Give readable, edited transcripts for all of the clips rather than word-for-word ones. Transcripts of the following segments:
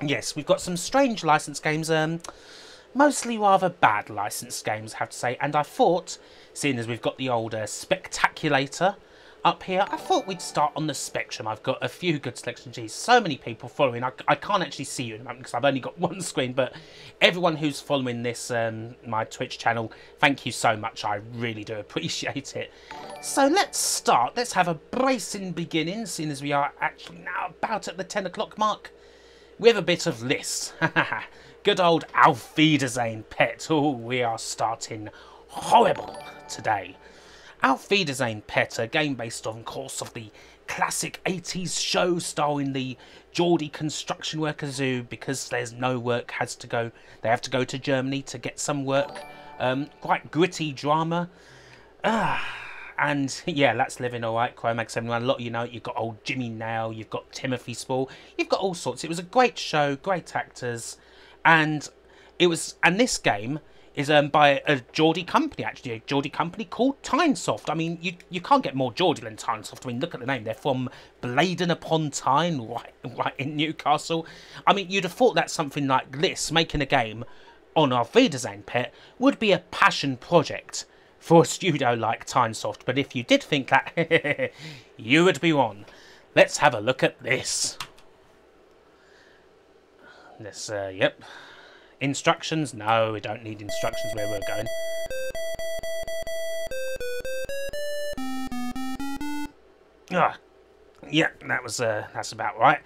Yes, we've got some strange licensed games, mostly rather bad licensed games, I have to say. And I thought, seeing as we've got the old Spectaculator up here, I thought we'd start on the Spectrum. I've got a few good selections. Geez, so many people following. I can't actually see you in a moment because I've only got one screen, but everyone who's following this, my Twitch channel, thank you so much. I really do appreciate it. So let's start. Let's have a bracing beginning, seeing as we are actually now about at the 10 o'clock mark, with a bit of list. Good old Alfie Design Pit. Oh, we are starting horrible today. Alfie Design Pit, a game based on course of the classic 80s show starring the Geordie construction workers who, because there's no work, they have to go to Germany to get some work. Quite gritty drama. And yeah, that's living alright. Chromax 71, a lot of you know it. You've got old Jimmy Nail, you've got Timothy Spall, you've got all sorts. It was a great show, great actors, and this game is by a Geordie company, actually, a Geordie company called Tynesoft. I mean, you can't get more Geordie than Tynesoft. I mean, look at the name. They're from Bladen upon Tyne, right in Newcastle. I mean, you'd have thought that something like this, making a game on Alfie Design Pit, would be a passion project for a studio like Tynesoft. But if you did think that, you would be wrong. Let's have a look at this. This, yep. Instructions? No, we don't need instructions where we're going. Yeah, that's about right.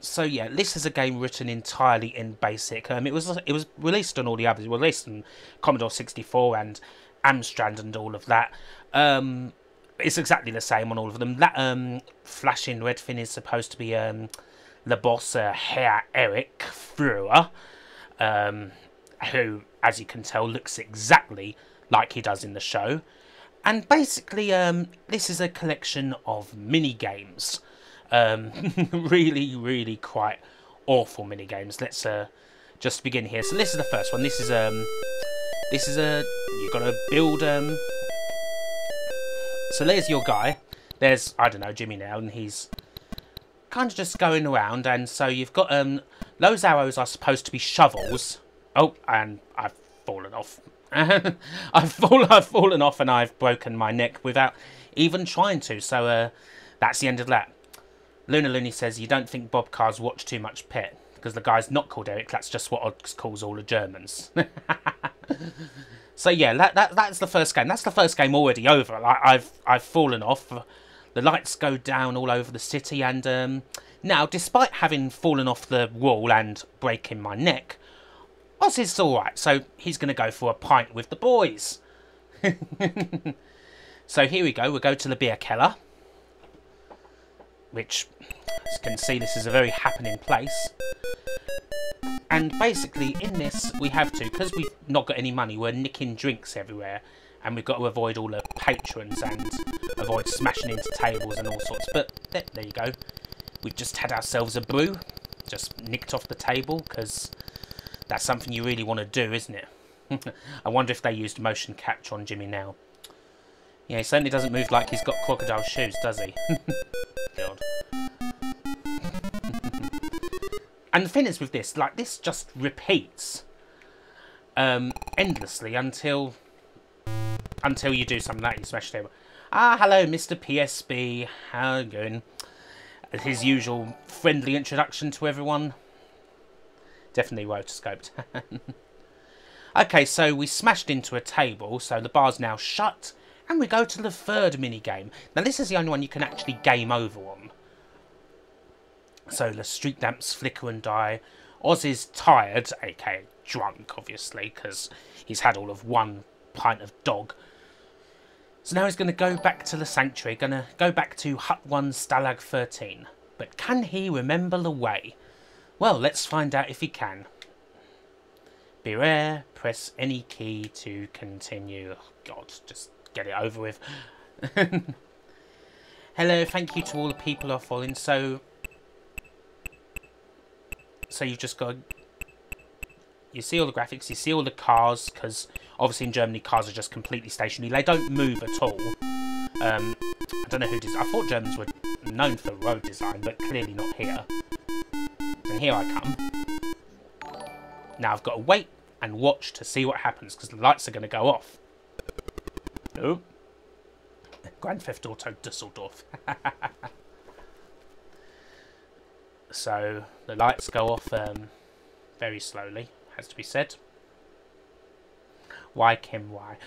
So yeah, this is a game written entirely in BASIC. It was released on all the others. It was released on Commodore 64 and Amstrad and all of that. It's exactly the same on all of them. That flashing red thing is supposed to be the boss, Herr Eric Führer, who, as you can tell, looks exactly like he does in the show. And basically, this is a collection of mini games. Really, really quite awful mini games. Let's just begin here. So this is the first one. This is you've got to build. So there's your guy. There's, I don't know, Jimmy now, and he's kind of just going around. And so you've got those arrows are supposed to be shovels. Oh, and I've fallen off. I've fallen off and I've broken my neck without even trying to. So that's the end of that. Luna Looney says, you don't think Bob Cars watch too much Pit? Because the guy's not called Eric, that's just what Oz calls all the Germans. So yeah, that's the first game. That's the first game already over. Like, I've fallen off. The lights go down all over the city, and now, despite having fallen off the wall and breaking my neck, Oz is alright, so he's going to go for a pint with the boys. So here we go, we'll go to the Bierkeller, which, as you can see, this is a very happening place. And basically, in this, we have to, because we've not got any money, we're nicking drinks everywhere, and we've got to avoid all the patrons and avoid smashing into tables and all sorts. But there you go, we've just had ourselves a brew, just nicked off the table, because that's something you really want to do, isn't it? I wonder if they used motion capture on Jimmy now. Yeah, he certainly doesn't move like he's got crocodile shoes, does he? God. And the thing is with this, like, this just repeats endlessly until you do something like that, you smash the table. Ah, hello, Mr. PSB. How are you going? His usual friendly introduction to everyone. Definitely rotoscoped. Okay, so we smashed into a table, so the bar's now shut, and we go to the third mini-game. Now, this is the only one you can actually game over on. So the street lamps flicker and die. Oz is tired, aka drunk, obviously, because he's had all of one pint of dog. So now he's going to go back to the sanctuary, going to go back to Hut 1 Stalag 13. But can he remember the way? Well, let's find out if he can. Beware, press any key to continue. Oh, God, just get it over with. Hello, thank you to all the people who are following. So you've just got... You see all the graphics, you see all the cars, because obviously in Germany cars are just completely stationary. They don't move at all. I don't know who designed... I thought Germans were known for road design, but clearly not here. And here I come. Now I've got to wait and watch to see what happens, because the lights are going to go off. Oh. Grand Theft Auto Dusseldorf. So the lights go off very slowly, has to be said. Why, Kim, why?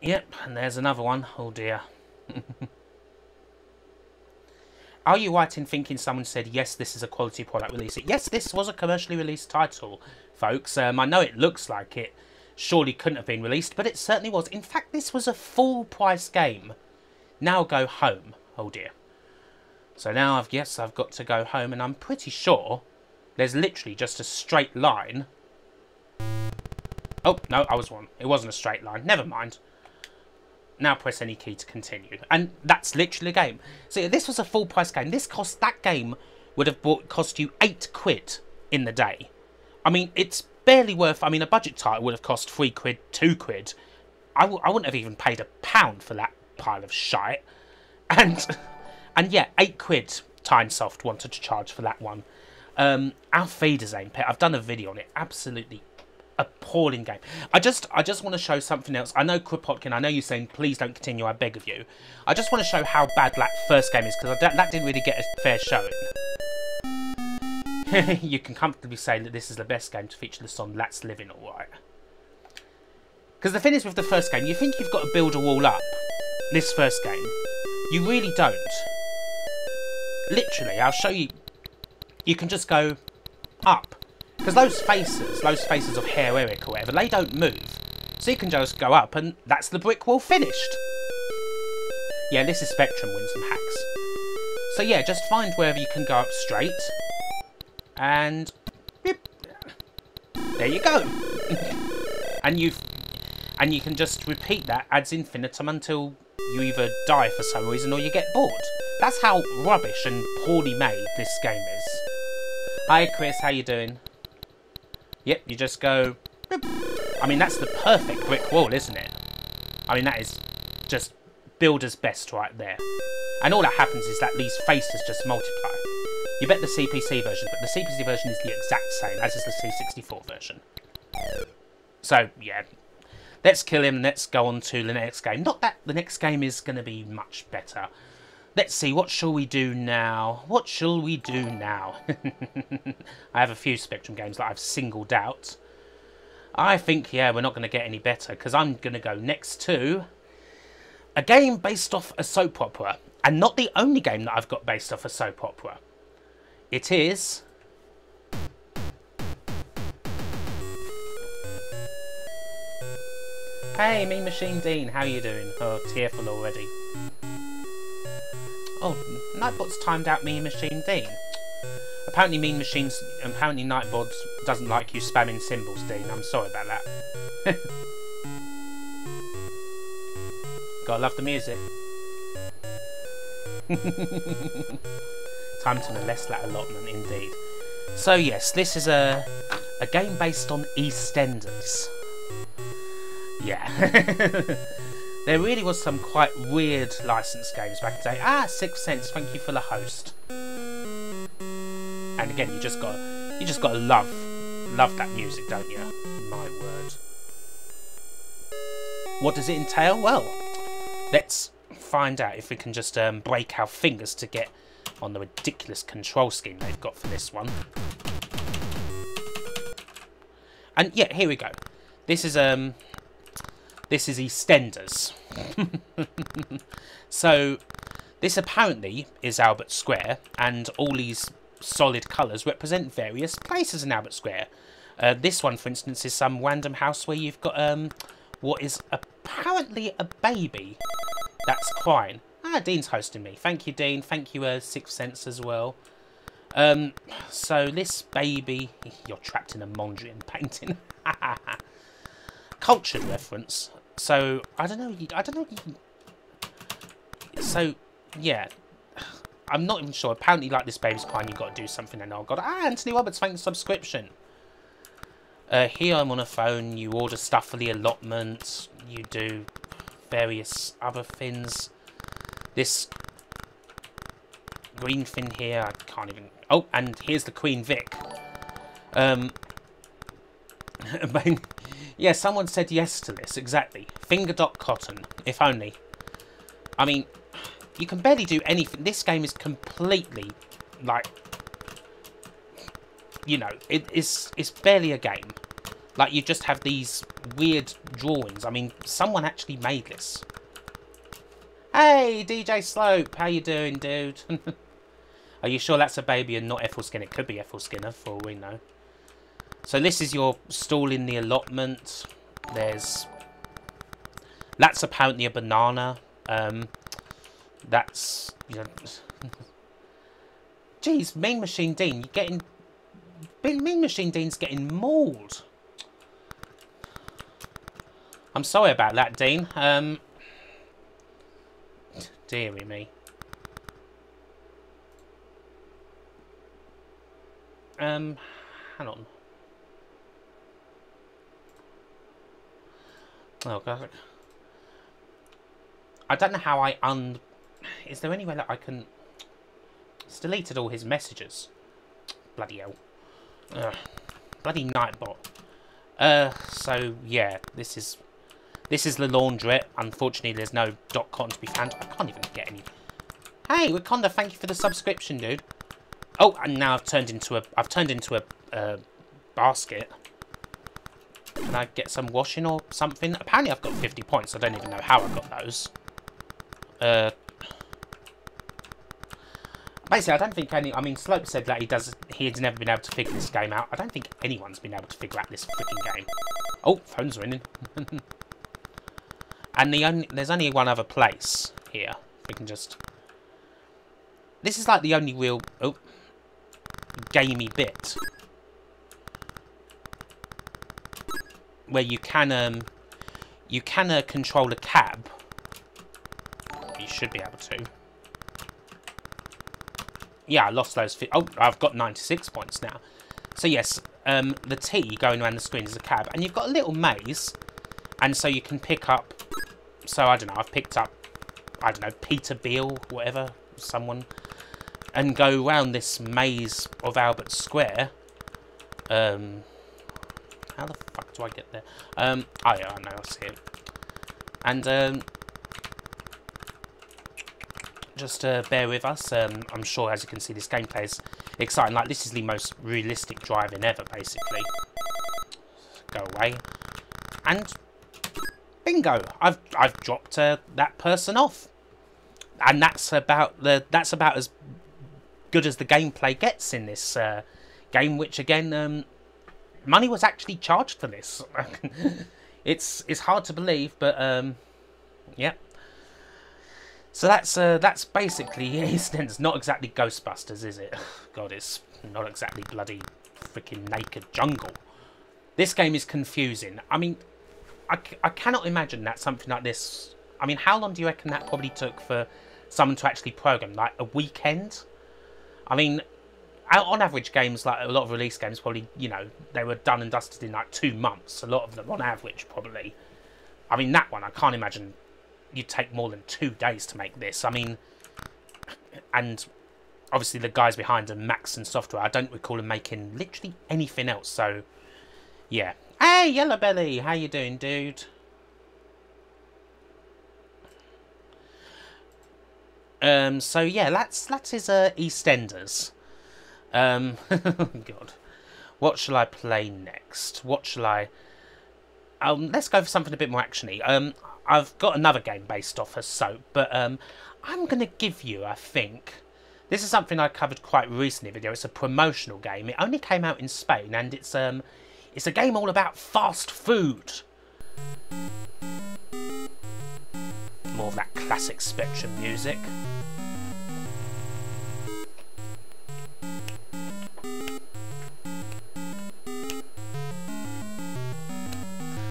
Yep, and there's another one. Oh dear. Are you right in thinking someone said, yes, this is a quality product release? Yes, this was a commercially released title, folks. I know it looks like it surely couldn't have been released, but it certainly was. In fact, this was a full price game. Now go home. Oh dear. So now I've got to go home, and I'm pretty sure there's literally just a straight line. Oh, no, I was wrong. It wasn't a straight line. Never mind. Now press any key to continue. And that's literally a game. So this was a full price game. That game would have cost you £8 in the day. I mean, it's barely worth... I mean, a budget title would have cost £3, £2. I wouldn't have even paid £1 for that pile of shite. And yeah, £8 Tynesoft wanted to charge for that one. Alfie Design Pit. I've done a video on it. Absolutely appalling game. I just want to show something else. I know Kropotkin, I know you're saying please don't continue, I beg of you. I just want to show how bad that first game is, because that didn't really get a fair showing. You can comfortably say that this is the best game to feature the song That's Living Alright. Because the thing is with the first game, you think you've got to build a wall up. This first game. You really don't. Literally, I'll show you. You can just go up. Because those faces of Herr Eric or whatever, they don't move. So you can just go up and that's the brick wall finished. Yeah, this is Spectrum with some hacks. So yeah, just find wherever you can go up straight. And there you go. and you can just repeat that ad infinitum until you either die for some reason or you get bored. That's how rubbish and poorly made this game is. Hi Chris, how you doing? Yep, you just go... I mean, that's the perfect brick wall, isn't it? I mean, that is just builder's best right there. And all that happens is that these faces just multiply. You bet the CPC version, but the CPC version is the exact same, as is the C64 version. So, yeah. Let's kill him, let's go on to the next game. Not that the next game is going to be much better. Let's see, what shall we do now? What shall we do now? I have a few Spectrum games that I've singled out. I think, yeah, we're not going to get any better, because I'm going to go next to a game based off a soap opera. And not the only game that I've got based off a soap opera. It is... Hey, Mean Machine Dean, how you doing? Oh, tearful already. Oh, Nightbot's timed out Mean Machine Dean. Apparently Nightbot doesn't like you spamming symbols, Dean. I'm sorry about that. Gotta love the music. Time to molest that allotment, indeed. So yes, this is a game based on EastEnders. Yeah. There really was some quite weird licensed games back in the day. Ah, Sixth Sense, thank you for the host. And again, you just gotta love that music, don't you? My word. What does it entail? Well, let's find out if we can just break our fingers to get on the ridiculous control scheme they've got for this one. And yeah, here we go. This is EastEnders. So this apparently is Albert Square, and all these solid colours represent various places in Albert Square. This one, for instance, is some random house where you've got what is apparently a baby that's crying. Ah, Dean's hosting me. Thank you, Dean. Thank you, Sixth Sense as well. So this baby, you're trapped in a Mondrian painting. Cultured reference. So I don't know. So yeah, I'm not even sure. Apparently, like this baby's crying, you've got to do something. And oh god, Anthony Roberts, thanks for the subscription. Here I'm on a phone. You order stuff for the allotment. You do various other things. This green thing here, I can't even... Oh, and here's the Queen Vic. I mean, yeah, someone said yes to this, exactly. Finger.cotton, if only. I mean, you can barely do anything. This game is completely, like, you know, it's barely a game. Like, you just have these weird drawings. I mean, someone actually made this. Hey, DJ Slope, how you doing, dude? Are you sure that's a baby and not Ethel Skinner? It could be Ethel Skinner, for all we know. So this is your stall in the allotment. That's apparently a banana. That's, you know... Jeez, Mean Machine Dean, you're getting... Mean Machine Dean's getting mauled. I'm sorry about that, Dean. Dearie me. Hang on. Oh, God. I don't know how Is there any way that I can... It's deleted all his messages. Bloody hell. Bloody Nightbot. So, yeah, this is the laundrette. Unfortunately, there's no .com to be found. I can't even get any. Hey, Wakanda, thank you for the subscription, dude. Oh, and now I've turned into a basket. Can I get some washing or something? Apparently, I've got 50 points. I don't even know how I got those. Basically, I don't think I mean, Slope said that he's never been able to figure this game out. I don't think anyone's been able to figure out this freaking game. Oh, phone's ringing. And there's only one other place here. We can just... This is like the only real gamey bit where you can control a cab. You should be able to. Yeah, I lost those. Oh, I've got 96 points now. So yes, the T going around the screen is a cab, and you've got a little maze, and so you can pick up. So I don't know. I've picked up, I don't know, Peter Beale, whatever, someone, and go around this maze of Albert Square. How the fuck do I get there? Oh yeah, I know. I see it. And just bear with us. I'm sure, as you can see, this gameplay is exciting. Like, this is the most realistic driving ever, basically. Go away. And bingo! I've dropped that person off. And that's about as good as the gameplay gets in this game. Which again, money was actually charged for this. It's hard to believe, but yeah. So that's basically EastEnders. Not exactly Ghostbusters, is it? God, it's not exactly bloody freaking naked jungle. This game is confusing. I mean, I cannot imagine that something like this... I mean, how long do you reckon that probably took for someone to actually program? Like, a weekend? I mean, on average, games, like a lot of release games, probably, you know, they were done and dusted in like 2 months. A lot of them, on average, probably. I mean, that one, I can't imagine... You'd take more than 2 days to make this. I mean, and obviously the guys behind them, Max and Software, I don't recall them making literally anything else. So, yeah. Hey, Yellow Belly, how you doing, dude? So yeah, that's his EastEnders. God, what shall I play next? What shall I? Let's go for something a bit more actiony. I've got another game based off a soap, but I'm going to give you, I think... This is something I covered quite recently in a video. It's a promotional game. It only came out in Spain, and it's a game all about fast food. More of that classic Spectrum music.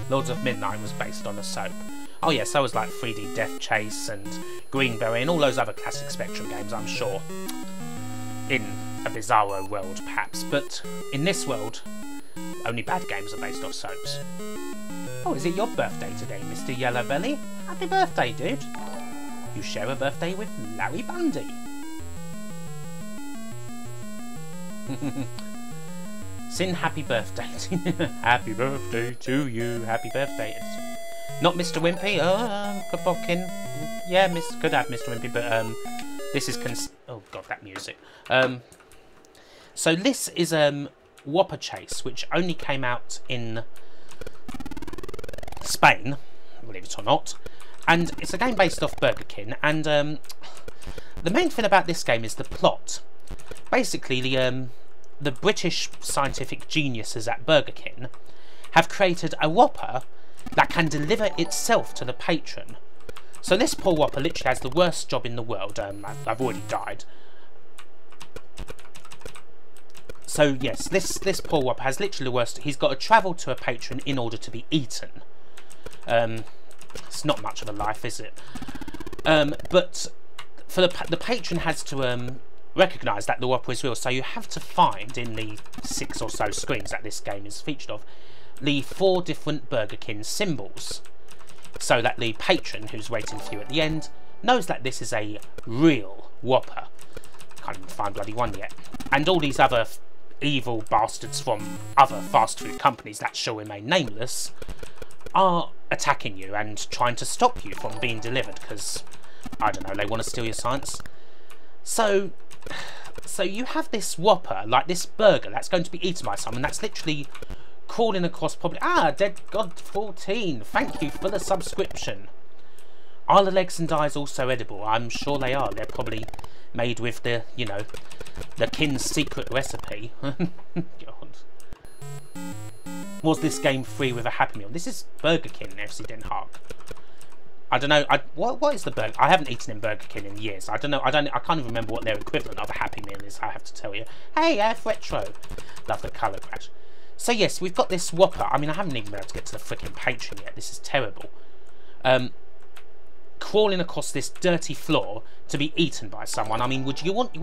Lords of Midnight was based on a soap. Oh yes, that was like 3D Death Chase and Greenberry and all those other classic Spectrum games, I'm sure. In a bizarro world, perhaps. But in this world, only bad games are based off soaps. Oh, is it your birthday today, Mr. Yellowbelly? Happy birthday, dude. You share a birthday with Larry Bundy. Sin, happy birthday. Happy birthday to you. Happy birthday. Not Mr. Wimpy. Kabockin. Yeah, could have Mr. Wimpy, but this is oh god, that music. So this is Whopper Chase, which only came out in Spain, believe it or not, and it's a game based off Burger King. And the main thing about this game is the plot. Basically, the British scientific geniuses at Burger King have created a Whopper that can deliver itself to the patron. So this poor Whopper literally has the worst job in the world. I've already died. So yes, this poor Whopper has literally the worst. He's got to travel to a patron in order to be eaten. It's not much of a life, is it? But for the patron has to recognise that the Whopper is real. So you have to find in the 6 or so screens that this game is featured of the 4 different Burger King symbols, so that the patron who's waiting for you at the end knows that this is a real Whopper. Can't even find bloody one yet. And all these other evil bastards from other fast food companies that shall remain nameless are attacking you and trying to stop you from being delivered because, I don't know, they want to steal your science. So you have this Whopper, like this burger, that's going to be eaten by someone that's literally crawling across probably... Dead God 14, thank you for the subscription. Are the legs and eyes also edible? I'm sure they are. They're probably made with the, you know, the Kin's secret recipe. God. Was this game free with a Happy Meal? This is Burger King, FC Den Haag. I don't know. What is the burger? I haven't eaten in Burger King in years. I don't know. I can't even remember what their equivalent of a Happy Meal is. I have to tell you. Hey, F Retro. Love the colour crash. So yes, we've got this Whopper. I mean, I haven't even been able to get to the freaking patron yet. This is terrible. Crawling across this dirty floor to be eaten by someone. I mean, would you want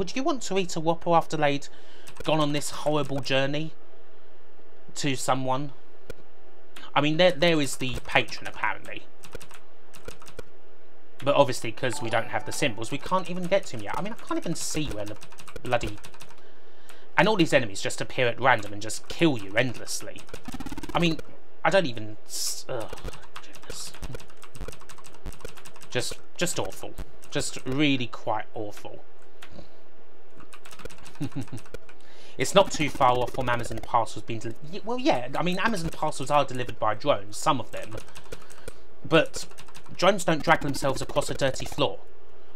to eat a Whopper after they'd gone on this horrible journey to someone? I mean, there is the patron apparently, but obviously because we don't have the symbols, we can't even get to him yet. I mean, I can't even see where the bloody... And all these enemies just appear at random and just kill you endlessly. I mean, I don't even... Ugh, goodness. Just awful. Just really quite awful. It's not too far off from Amazon parcels being delivered. Well, yeah, I mean, Amazon parcels are delivered by drones, some of them. But drones don't drag themselves across a dirty floor.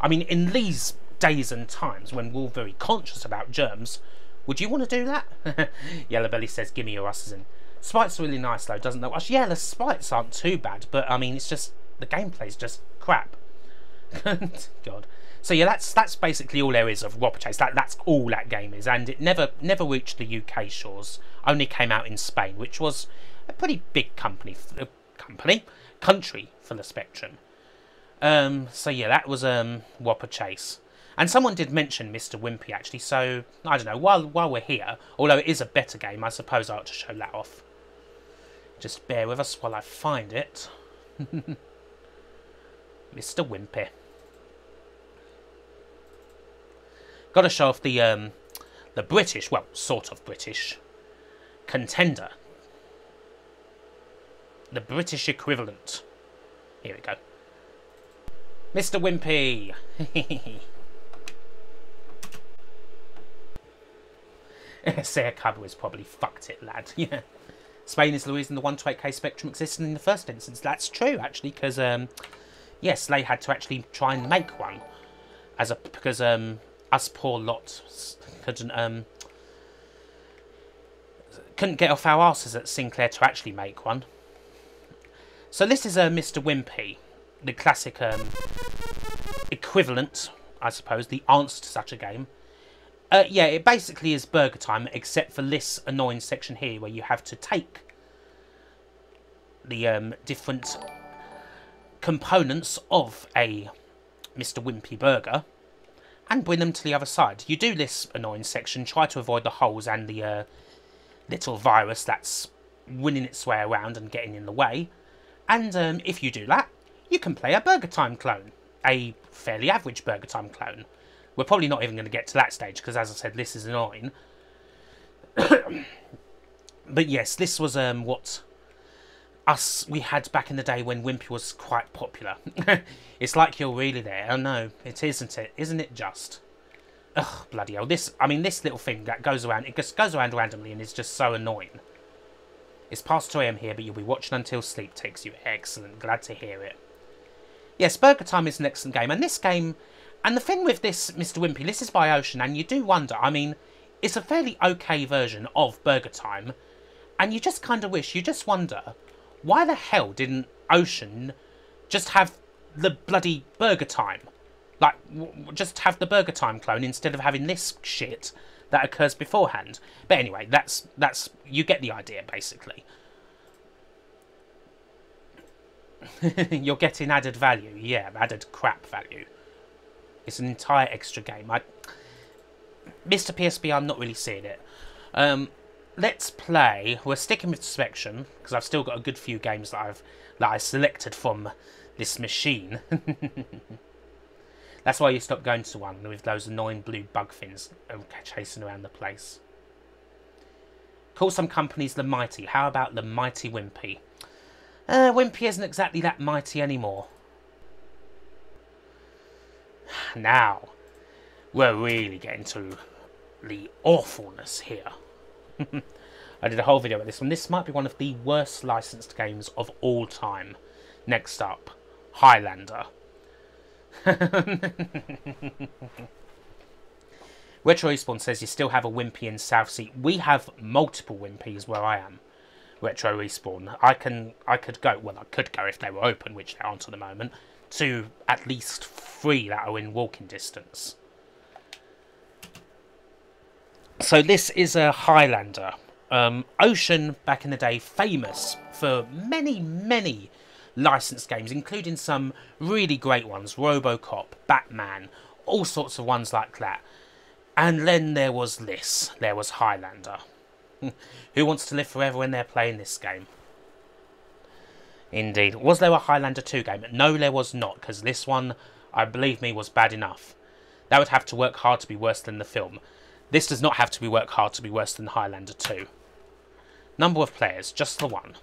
I mean, in these days and times when we're all very conscious about germs, would you want to do that? Yellow Belly says, give me your Russes in. Spite's really nice though, doesn't it? Well, yeah, the Spites aren't too bad, but I mean, it's just, the gameplay's just crap. God. So yeah, that's basically all there is of Whopper Chase. That's all that game is, and it never reached the UK shores. Only came out in Spain, which was a pretty big country for the Spectrum. So yeah, that was Whopper Chase. And someone did mention Mr. Wimpy actually, so I don't know, while we're here, although it is a better game, I suppose I ought to show that off. Just bear with us while I find it. Mr. Wimpy. Got to show off the British, well, sort of British contender. The British equivalent. Here we go. Mr. Wimpy. Say a cub was probably fucked it, lad. Yeah. Spain is the reason the 1 to 8K Spectrum existed in the first instance. That's true, actually, because yes, they had to actually try and make one, because us poor lot couldn't get off our asses at Sinclair to actually make one. So this is Mr. Wimpy, the classic equivalent, I suppose, the answer to such a game. Yeah, it basically is Burger Time, except for this annoying section here where you have to take the different components of a Mr. Wimpy burger and bring them to the other side. You do this annoying section, try to avoid the holes and the little virus that's winning its way around and getting in the way. And if you do that, you can play a Burger Time clone, a fairly average Burger Time clone. We're probably not even going to get to that stage because, as I said, this is annoying. But yes, this was what we had back in the day when Wimpy was quite popular. It's like you're really there. Oh no, it isn't it? Isn't it just? Ugh, bloody hell. This little thing that goes around, it just goes around randomly and is just so annoying. It's past 2 AM here, but you'll be watching until sleep takes you. Excellent, glad to hear it. Yes, Burger Time is an excellent game, and this game, and the thing with this, Mr. Wimpy, this is by Ocean, and you do wonder, I mean, it's a fairly okay version of Burger Time, and you just kind of wish, you just wonder, why the hell didn't Ocean just have the bloody Burger Time? Like, just have the Burger Time clone instead of having this shit that occurs beforehand. But anyway, that's you get the idea, basically. You're getting added value. Yeah, added crap value. It's an entire extra game. Mr. PSP, I'm not really seeing it. Let's play. We're sticking with Inspection because I've still got a good few games that I selected from this machine. That's why you stop going to one with those annoying blue bug fins chasing around the place. Call some companies the mighty. How about the mighty Wimpy? Wimpy isn't exactly that mighty anymore. Now, we're really getting to the awfulness here. I did a whole video about this one. This might be one of the worst licensed games of all time. Next up, Highlander. Retro Respawn says you still have a Wimpy in Southsea. We have multiple Wimpys where I am. Retro Respawn. I could go, well, I could go if they were open, which they aren't at the moment, to at least 3 that are in walking distance. So this is a Highlander. Ocean, back in the day, famous for many, many licensed games, including some really great ones. RoboCop, Batman, all sorts of ones like that. And then there was this. There was Highlander. Who wants to live forever when they're playing this game? Indeed. Was there a Highlander 2 game? No, there was not, because this one, I believe me, was bad enough. That would have to work hard to be worse than the film. This does not have to be work hard to be worse than Highlander 2. Number of players, just the one.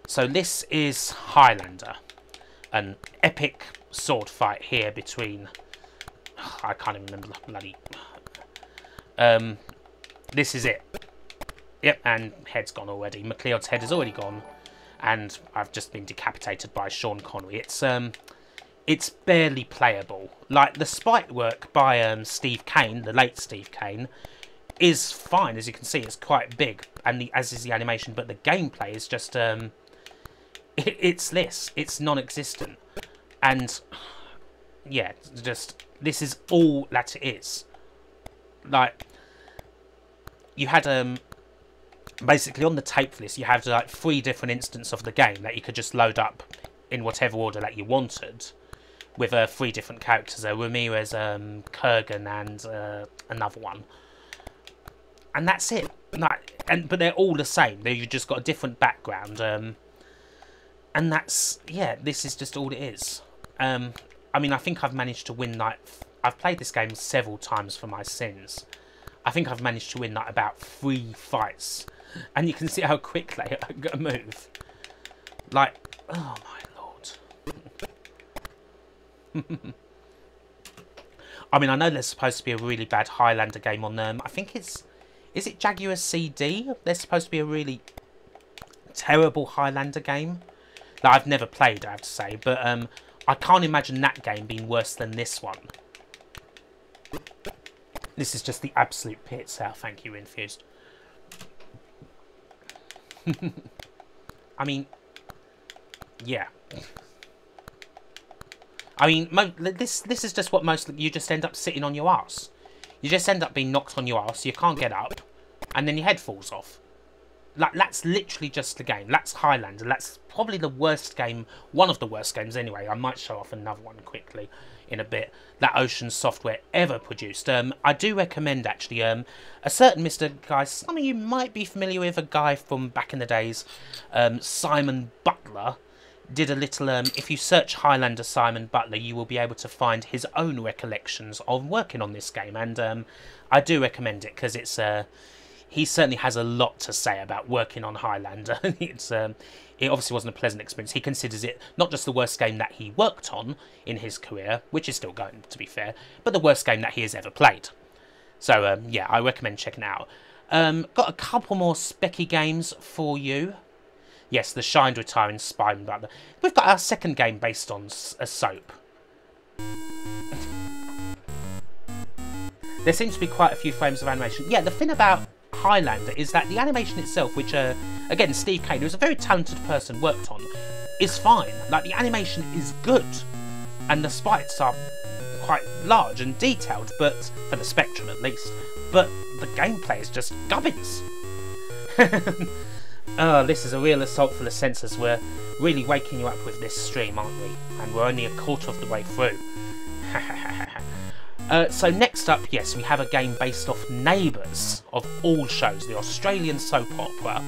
So this is Highlander. An epic sword fight here between... I can't even remember the bloody... this is it. Yep, and head's gone already. McLeod's head is already gone. And I've just been decapitated by Sean Connery. It's barely playable. Like, the sprite work by Steve Kane, the late Steve Kane, is fine. As you can see, it's quite big, and as is the animation, but the gameplay is just... it's this. It's non-existent. And, yeah, just... This is all that it is. Like, you had... basically, on the tape for this, you had, like, 3 different instances of the game that you could just load up in whatever order that you wanted, with 3 different characters, Ramirez, Kurgan, and another one. And that's it. Like, but they're all the same. You've just got a different background. And that's, yeah, this is just all it is. I mean, I think I've managed to win, like, I've played this game several times for my sins. I think I've managed to win, like, about 3 fights. And you can see how quick they move. Like, oh my lord. I mean, I know there's supposed to be a really bad Highlander game on them. I think it's... Is it Jaguar CD? There's supposed to be a really terrible Highlander game that I've never played, I have to say. But I can't imagine that game being worse than this one. This is just the absolute pit itself. Thank you, Infused. I mean, yeah. I mean, this is just what you just end up sitting on your arse. You just end up being knocked on your arse, you can't get up, and then your head falls off. Like, that's literally just the game. That's Highlander. That's probably the worst game, one of the worst games anyway. I might show off another one quickly in a bit, that Ocean Software ever produced. I do recommend, actually, a certain Mr. Guy, some of you might be familiar with a guy from back in the days, Simon Butler, did a little, if you search Highlander Simon Butler, you will be able to find his own recollections of working on this game, and I do recommend it, because it's, he certainly has a lot to say about working on Highlander. It obviously wasn't a pleasant experience. He considers it not just the worst game that he worked on in his career, which is still going, to be fair, but the worst game that he has ever played. So, yeah, I recommend checking it out. Got a couple more specky games for you. Yes, the Shined Retiring Spine Butler. We've got our second game based on a soap. There seems to be quite a few frames of animation. Yeah, the thing about Highlander is that the animation itself, which, again, Steve Kane, who's a very talented person, worked on, is fine. Like, the animation is good. And the sprites are quite large and detailed, but for the Spectrum at least. But the gameplay is just gubbins. Oh, this is a real assault for the senses. We're really waking you up with this stream, aren't we? And we're only a quarter of the way through. So next up, yes, we have a game based off Neighbours, of all shows, the Australian soap opera.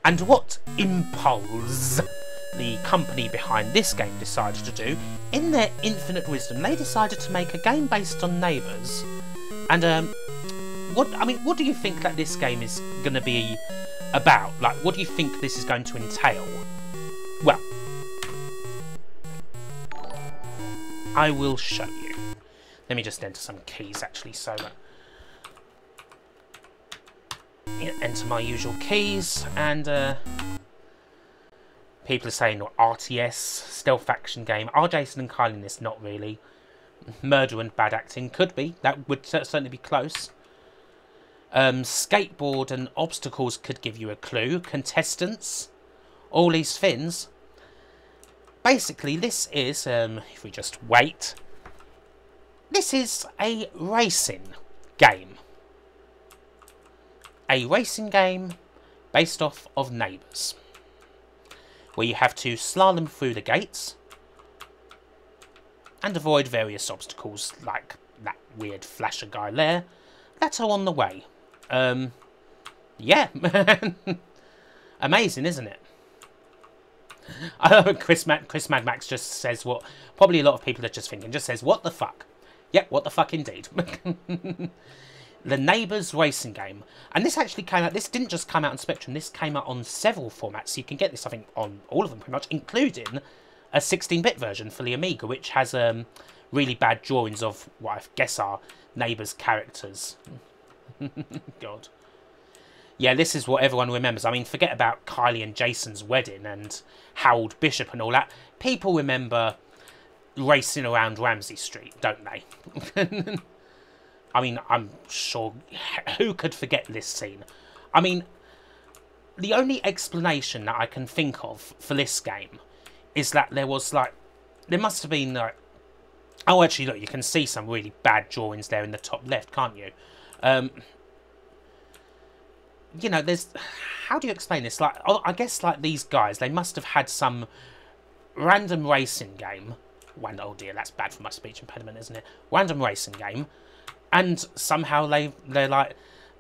And what Impulse, the company behind this game, decided to do, in their infinite wisdom, they decided to make a game based on Neighbours. And what do you think that this game is going to be about? Like, what do you think this is going to entail? Well, I will show you. Let me just enter some keys, actually, so enter my usual keys, and people are saying RTS, stealth action game. Are Jason and Kyle in this? Not really. Murder and bad acting could be. That would certainly be close. Skateboard and Obstacles could give you a clue. Contestants, all these things. Basically, this is, if we just wait, this is a racing game. A racing game based off of Neighbours, where you have to slalom through the gates and avoid various obstacles, like that weird flasher guy there, that are on the way. Yeah, amazing, isn't it? Chris Mad Max just says what probably a lot of people are just thinking, just says, what the fuck? Yep, what the fuck indeed. The Neighbours racing game. And this actually came out, this didn't just come out on Spectrum, this came out on several formats. So you can get this, I think, on all of them pretty much, including a 16-bit version for the Amiga, which has really bad drawings of what I guess are Neighbours characters. God. Yeah, this is what everyone remembers. I mean, forget about Kylie and Jason's wedding and Harold Bishop and all that. People remember racing around Ramsey Street, don't they? I mean, I'm sure, who could forget this scene? I mean, the only explanation that I can think of for this game is that there was, like, there must have been, like, oh, actually, look, you can see some really bad drawings there in the top left, can't you? You know, there's, how do you explain this? Like, I guess, like, these guys, they must have had some random racing game. Oh dear, that's bad for my speech impediment, isn't it? Random racing game. And somehow they're like,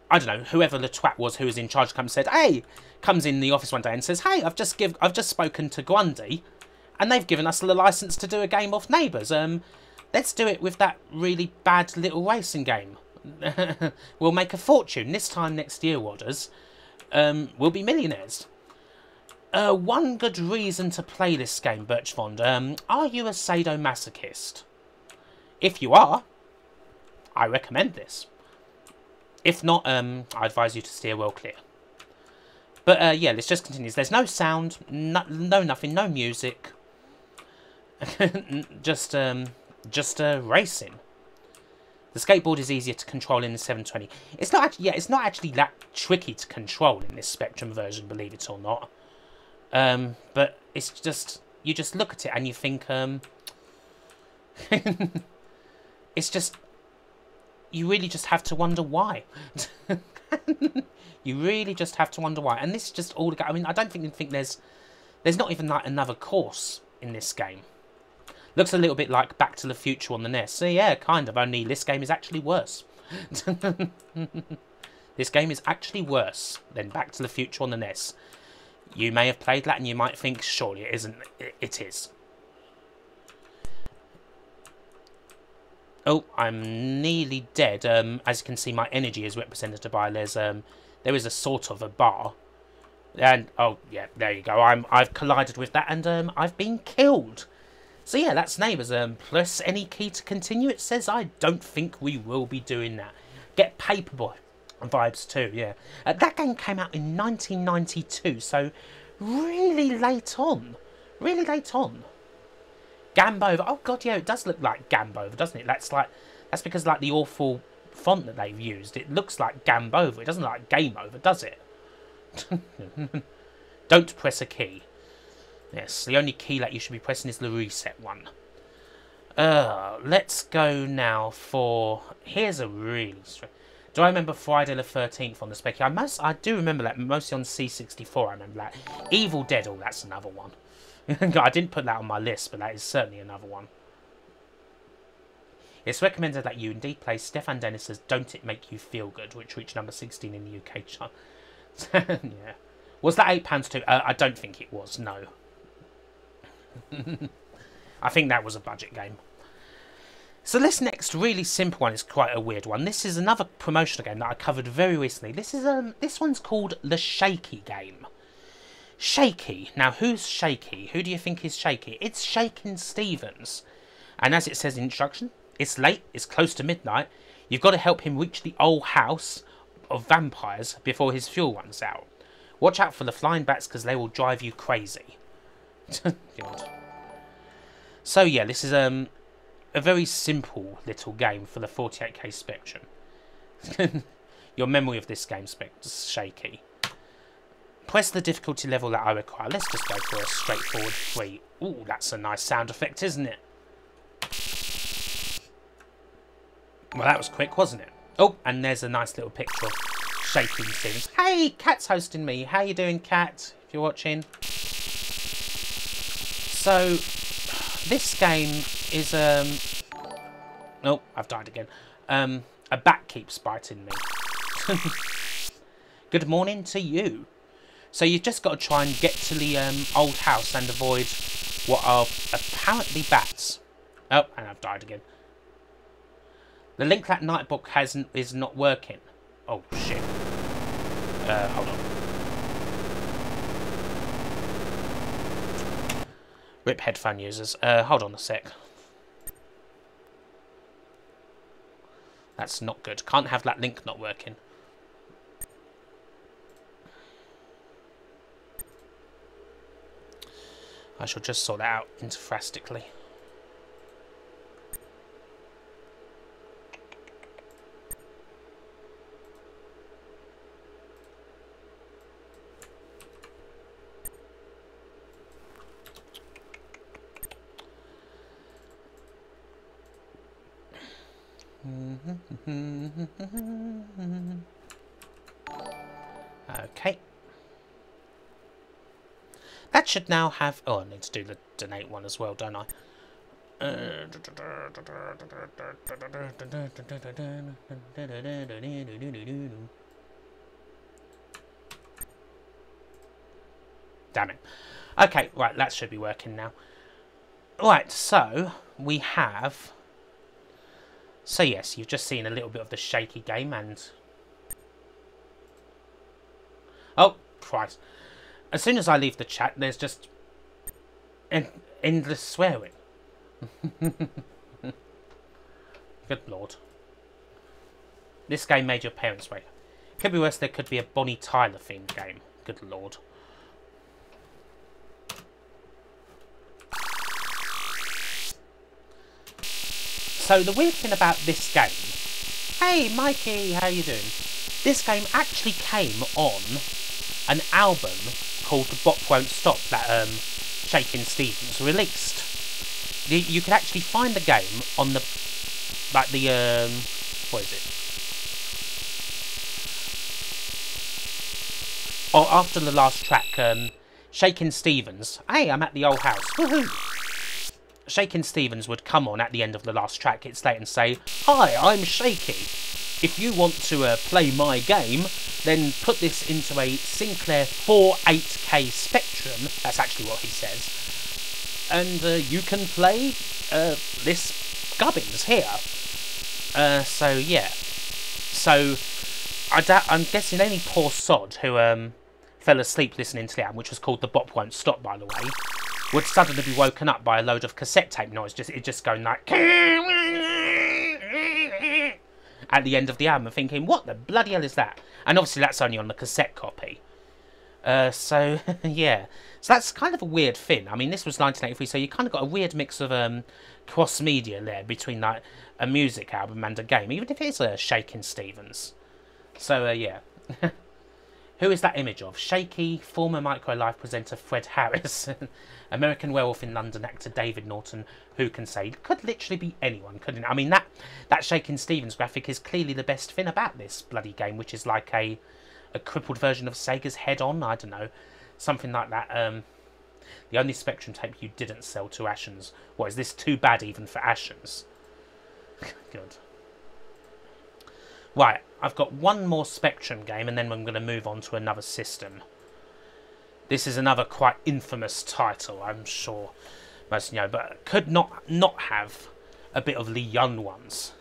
I don't know, whoever the twat was who was in charge comes said, hey, comes in the office one day and says, hey, I've just spoken to Grundy, and they've given us the license to do a game off Neighbours. Let's do it with that really bad little racing game. We'll make a fortune. This time next year, Wadders, we'll be millionaires. One good reason to play this game, Birchfond. Are you a sadomasochist? If you are, I recommend this. If not, I advise you to steer well clear. But yeah, let's just continue. There's no sound, no nothing, no music. just racing. The skateboard is easier to control in the 720. It's not actually, yeah, it's not actually that tricky to control in this Spectrum version, believe it or not. But it's just, you just look at it and you think, it's just, you really just have to wonder why. You really just have to wonder why. And this is just all, I mean, I don't think there's not even like another course in this game. Looks a little bit like Back to the Future on the NES. So yeah, kind of, only this game is actually worse. This game is actually worse than Back to the Future on the NES. You may have played that and you might think, surely it isn't. It is. Oh, I'm nearly dead. As you can see, my energy is represented by there's there is a sort of a bar. And, oh, yeah, there you go. I've collided with that, and I've been killed. So, yeah, that's Neighbours. Press any key to continue. It says I don't think we will be doing that. Get Paperboy vibes too, yeah. That game came out in 1992, so really late on. Really late on. Gambover. Oh, God, yeah, it does look like Gambover, doesn't it? That's because, like, the awful font that they've used. It looks like Gambover. It doesn't look like Game Over, does it? Don't press a key. Yes, the only key that you should be pressing is the reset one. Let's go now for... Here's a really... Do I remember Friday the 13th on the spec? I do remember that, mostly on C64 I remember that. Evil Dead, oh, that's another one. I didn't put that on my list, but that is certainly another one. It's recommended that you indeed play Stefan Dennis's Don't It Make You Feel Good, which reached number 16 in the UK chart. Yeah. Was that £8 too? I don't think it was, no. I think that was a budget game. So this next really simple one is quite a weird one. This is another promotional game that I covered very recently. This one's called the Shaky game. Shaky. Now, who's Shaky? Who do you think is Shaky? It's Shakin' Stevens. And as it says in instruction, it's late, it's close to midnight. You've got to help him reach the old house of vampires before his fuel runs out. Watch out for the flying bats because they will drive you crazy. God. So yeah, this is a very simple little game for the 48K Spectrum. Your memory of this game is shaky. Press the difficulty level that I require. Let's just go for a straightforward 3. Ooh, that's a nice sound effect, isn't it? Well, that was quick, wasn't it? Oh, and there's a nice little picture of Shaking Stevens. Hey, Kat's hosting me. How you doing, Kat, if you're watching? So, this game is, oh, I've died again. A bat keeps biting me. Good morning to you. So you've just got to try and get to the old house and avoid what are apparently bats. Oh, and I've died again. The link that Nightbook is not working. Oh, shit. Hold on. Rip headphone users. Hold on a sec. That's not good. Can't have that link not working. I shall just sort that out interfrastically. Okay. That should now have... Oh, I need to do the donate one as well, don't I? Damn it. Okay, right, that should be working now. Right, so we have... So yes, you've just seen a little bit of the shaky game and... Oh, Christ. As soon as I leave the chat, there's just... endless swearing. Good Lord. This game made your parents wait. Could be worse, there could be a Bonnie Tyler themed game. Good Lord. So the weird thing about this game... Hey Mikey, how you doing? This game actually came on an album called The Bop Won't Stop that Shakin' Stevens released. You can actually find the game on the... Like the... what is it? Or after the last track, Shakin' Stevens... Hey, I'm at the old house. Woohoo! Shakin' Stevens would come on at the end of the last track, it's late, and say, "Hi, I'm Shaky. If you want to play my game, then put this into a Sinclair 48K Spectrum," that's actually what he says, "and you can play this gubbins here." So, yeah. So, I'm guessing any poor sod who fell asleep listening to the album, which was called The Bop Won't Stop, by the way, would suddenly be woken up by a load of cassette tape noise, just going like at the end of the album, thinking, what the bloody hell is that? And obviously that's only on the cassette copy. So yeah, so that's kind of a weird thing. I mean, this was 1983, so you kind of got a weird mix of cross media there between like a music album and a game, even if it is a Shakin' Stevens. So yeah. Who is that image of? Shaky, former Micro Life presenter Fred Harris, American Werewolf in London actor David Norton, who can say? Could literally be anyone, couldn't it? I mean, that Shakin' Stevens graphic is clearly the best thing about this bloody game, which is like a crippled version of Sega's Head On, I don't know, something like that. The only Spectrum tape you didn't sell to Ashens. What, is this too bad even for Ashens? Good. Right, I've got one more Spectrum game and then I'm going to move on to another system. This is another quite infamous title, I'm sure most of you know, but could not have a bit of the young ones.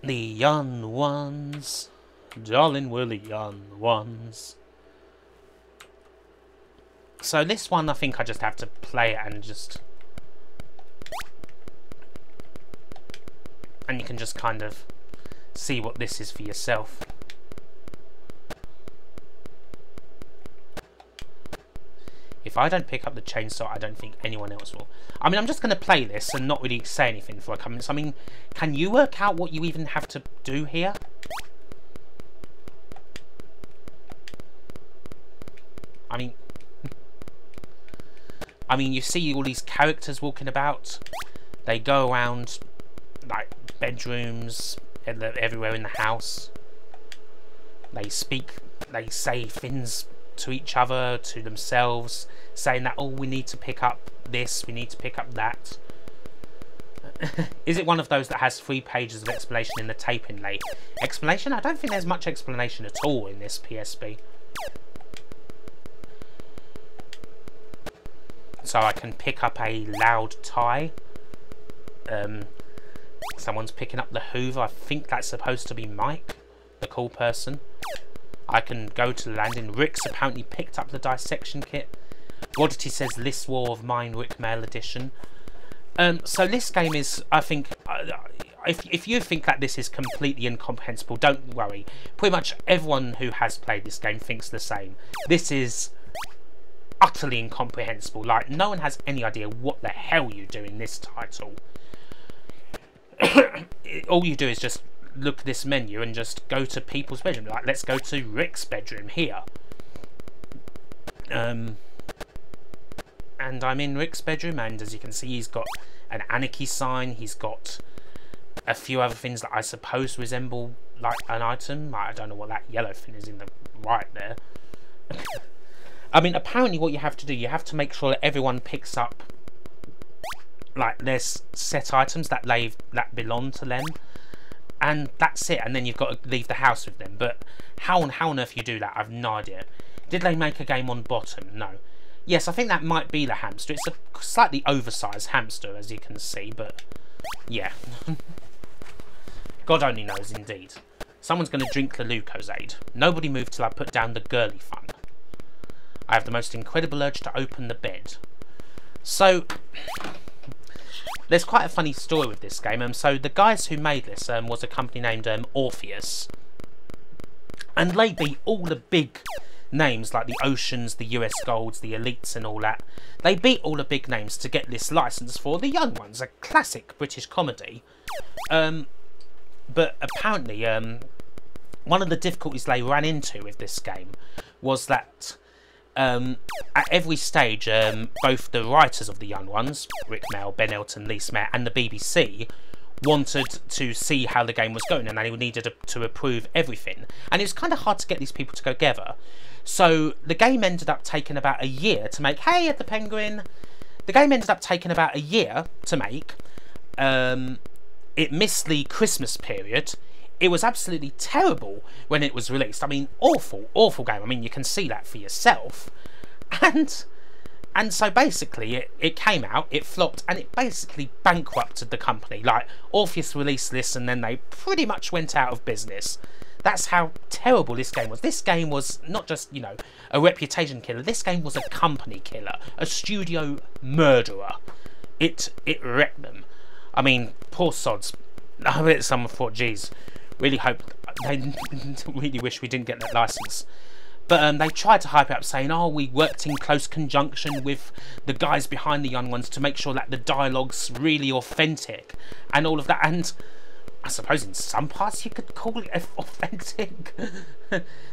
The young ones, darling, we're the young ones. So this one, I think I just have to play it and just... And you can just kind of see what this is for yourself. If I don't pick up the chainsaw, I don't think anyone else will. I mean, I'm just going to play this and not really say anything for a couple minutes. I mean, can you work out what you even have to do here? I mean, you see all these characters walking about. They go around, like, bedrooms, everywhere in the house. They speak, they say things to each other, to themselves, saying that, oh, we need to pick up this, we need to pick up that. Is it one of those that has 3 pages of explanation in the tape inlay? Explanation? I don't think there's much explanation at all in this PSP. So I can pick up a loud tie. Someone's picking up the Hoover. I think that's supposed to be Mike, the cool person. I can go to the landing. Rick's apparently picked up the dissection kit. Oddity says List War of Mine, Rick Mail Edition. So this game is, I think, if you think that this is completely incomprehensible, don't worry. Pretty much everyone who has played this game thinks the same. This is utterly incomprehensible. Like, no one has any idea what the hell you do in this title. All you do is just look at this menu and just go to people's bedroom. Like, let's go to Rick's bedroom here. And I'm in Rick's bedroom, and as you can see, he's got an anarchy sign. He's got a few other things that I suppose resemble like an item. I don't know what that yellow thing is in the right there. I mean, apparently what you have to do, you have to make sure that everyone picks up, like, there's set items that belong to them, and that's it. And then you've got to leave the house with them. But how on earth you do that, I've no idea. Did they make a game on Bottom? No. Yes, I think that might be the hamster. It's a slightly oversized hamster, as you can see, but yeah. God only knows, indeed. Someone's going to drink the Lucozade. Nobody move till I put down the girly fun. I have the most incredible urge to open the bed. So, there's quite a funny story with this game. So the guys who made this was a company named Orpheus. And they beat all the big names like the Oceans, the US Golds, the Elites and all that. They beat all the big names to get this license for The Young Ones, a classic British comedy. But apparently, one of the difficulties they ran into with this game was that at every stage, both the writers of The Young Ones, Rick Mail, Ben Elton, Lee Smet, and the BBC wanted to see how the game was going, and they needed to approve everything. And it was kind of hard to get these people to go together. So the game ended up taking about a year to make. Hey, at the Penguin! The game ended up taking about a year to make. It missed the Christmas period. It was absolutely terrible when it was released. I mean, awful, awful game. I mean, you can see that for yourself. And And so basically, it came out, it flopped, and it basically bankrupted the company. Like, Orpheus released this, and then they pretty much went out of business. That's how terrible this game was. This game was not just, you know, a reputation killer. This game was a company killer, a studio murderer. It wrecked them. I mean, poor sods. I bet someone thought, geez, really really wish we didn't get that license. But they tried to hype it up, saying, oh, we worked in close conjunction with the guys behind the Young Ones to make sure that the dialogue's really authentic and all of that. And I suppose in some parts you could call it authentic.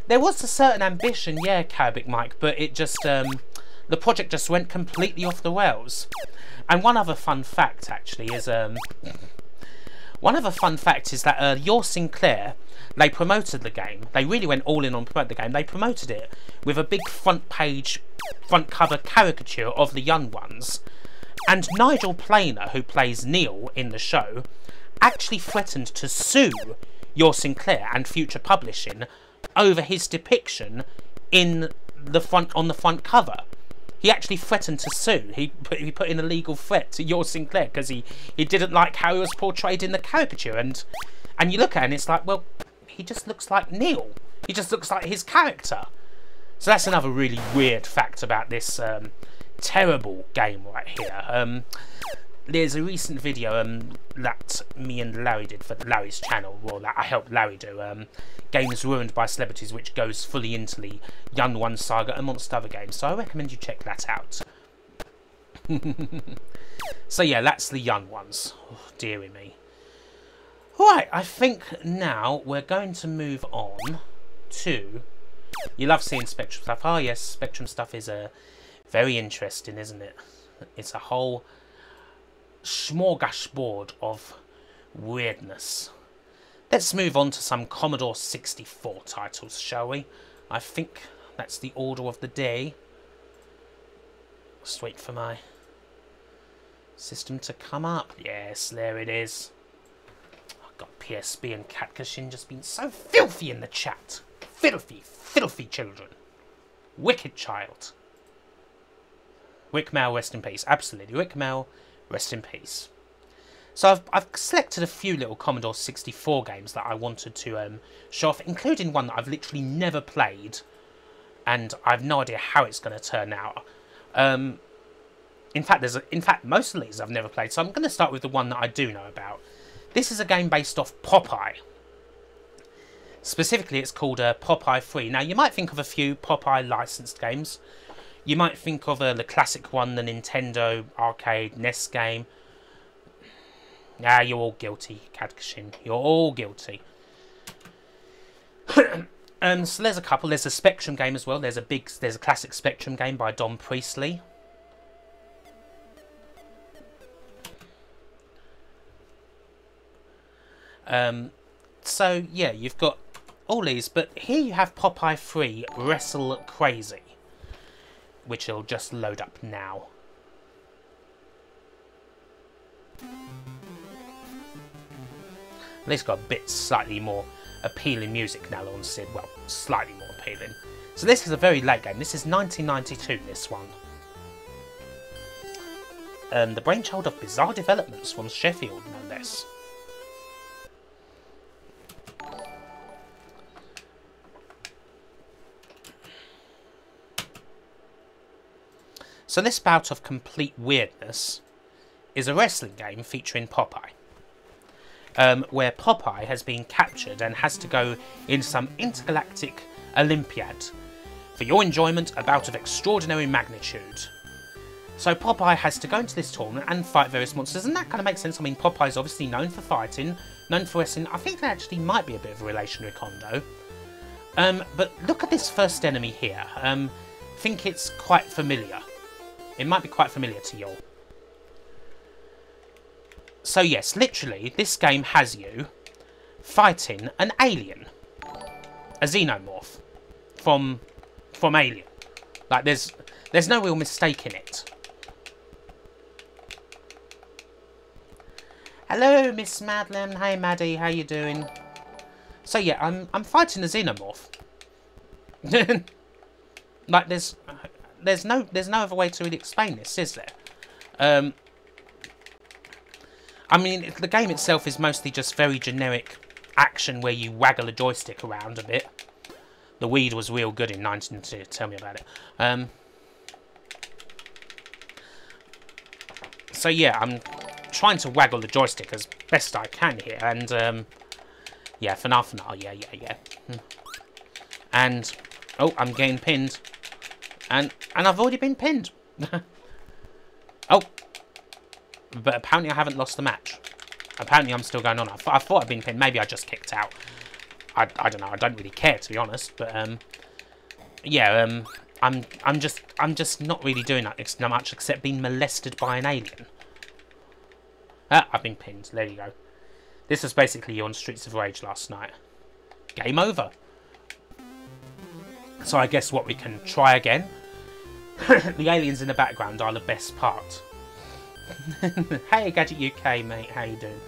There was a certain ambition, yeah, Carabic Mike, but it just, the project just went completely off the rails. And one other fun fact, actually, is, that Your Sinclair, they promoted the game. They really went all in on promoting the game. They promoted it with a big front cover caricature of the Young Ones. And Nigel Planer, who plays Neil in the show, actually threatened to sue Your Sinclair and Future Publishing over his depiction on the front cover. He actually threatened to sue. He put in a legal threat to Your Sinclair because he didn't like how he was portrayed in the caricature. And you look at it and it's like, well, he just looks like Neil. He just looks like his character. So that's another really weird fact about this terrible game right here. There's a recent video that me and Larry did for Larry's channel, or that I helped Larry do, Games Ruined by Celebrities, which goes fully into the Young One saga amongst other games, so I recommend you check that out. So yeah, that's the Young Ones. Oh, dearie me. Right, I think now we're going to move on to... You love seeing Spectrum stuff. Oh yes, Spectrum stuff is very interesting, isn't it? It's a whole smorgasbord of weirdness. Let's move on to some Commodore 64 titles, shall we? I think that's the order of the day. Just wait for my system to come up. Yes, there it is. I've got PSB and Catcushin just being so filthy in the chat. Filthy, filthy children. Wicked child. Wickmail, rest in peace. Absolutely. Wickmail, rest in peace. So I've selected a few little Commodore 64 games that I wanted to show off, including one that I've literally never played, and I have no idea how it's going to turn out. In fact, most of these I've never played, so I'm going to start with the one that I do know about. This is a game based off Popeye. Specifically, it's called Popeye 3. Now, you might think of a few Popeye licensed games. You might think of the classic one, the Nintendo arcade NES game. Ah, you're all guilty, Cadkashin. You're all guilty. So there's a couple. There's a Spectrum game as well. There's a classic Spectrum game by Don Priestley. So yeah, you've got all these, but here you have Popeye 3 Wrestle Crazy, which will just load up now. At least got a bit slightly more appealing music now on Sid. Well, slightly more appealing. So this is a very late game. This is 1992, this one. The brainchild of Bizarre Developments from Sheffield, no less. So this bout of complete weirdness is a wrestling game featuring Popeye. Where Popeye has been captured and has to go in some intergalactic Olympiad. For your enjoyment, a bout of extraordinary magnitude. So Popeye has to go into this tournament and fight various monsters, and that kind of makes sense. I mean, Popeye's obviously known for fighting, known for wrestling. I think there actually might be a bit of a relation with Kondo. But look at this first enemy here. I think it's quite familiar. It might be quite familiar to you all. So yes, literally, this game has you fighting an alien. A xenomorph. From Alien. Like, there's no real mistake in it. Hello, Miss Madeline. Hey, Maddie, how you doing? So yeah, I'm fighting a xenomorph. Like, there's there's no other way to really explain this, is there? I mean, the game itself is mostly just very generic action where you waggle a joystick around a bit. The weed was real good in 1992. Tell me about it. So yeah, I'm trying to waggle the joystick as best I can here, and yeah, for now, yeah. And oh, I'm getting pinned, and I've already been pinned. Oh, but apparently I haven't lost the match. Apparently I'm still going on. I thought I'd been pinned. Maybe I just kicked out. I don't know. I don't really care, to be honest. But yeah. I'm just not really doing that much except being molested by an alien. I've been pinned. There you go. This was basically you on Streets of Rage last night. Game over. So I guess what we can try again. The aliens in the background are the best part. Hey Gadget UK mate, how you doing?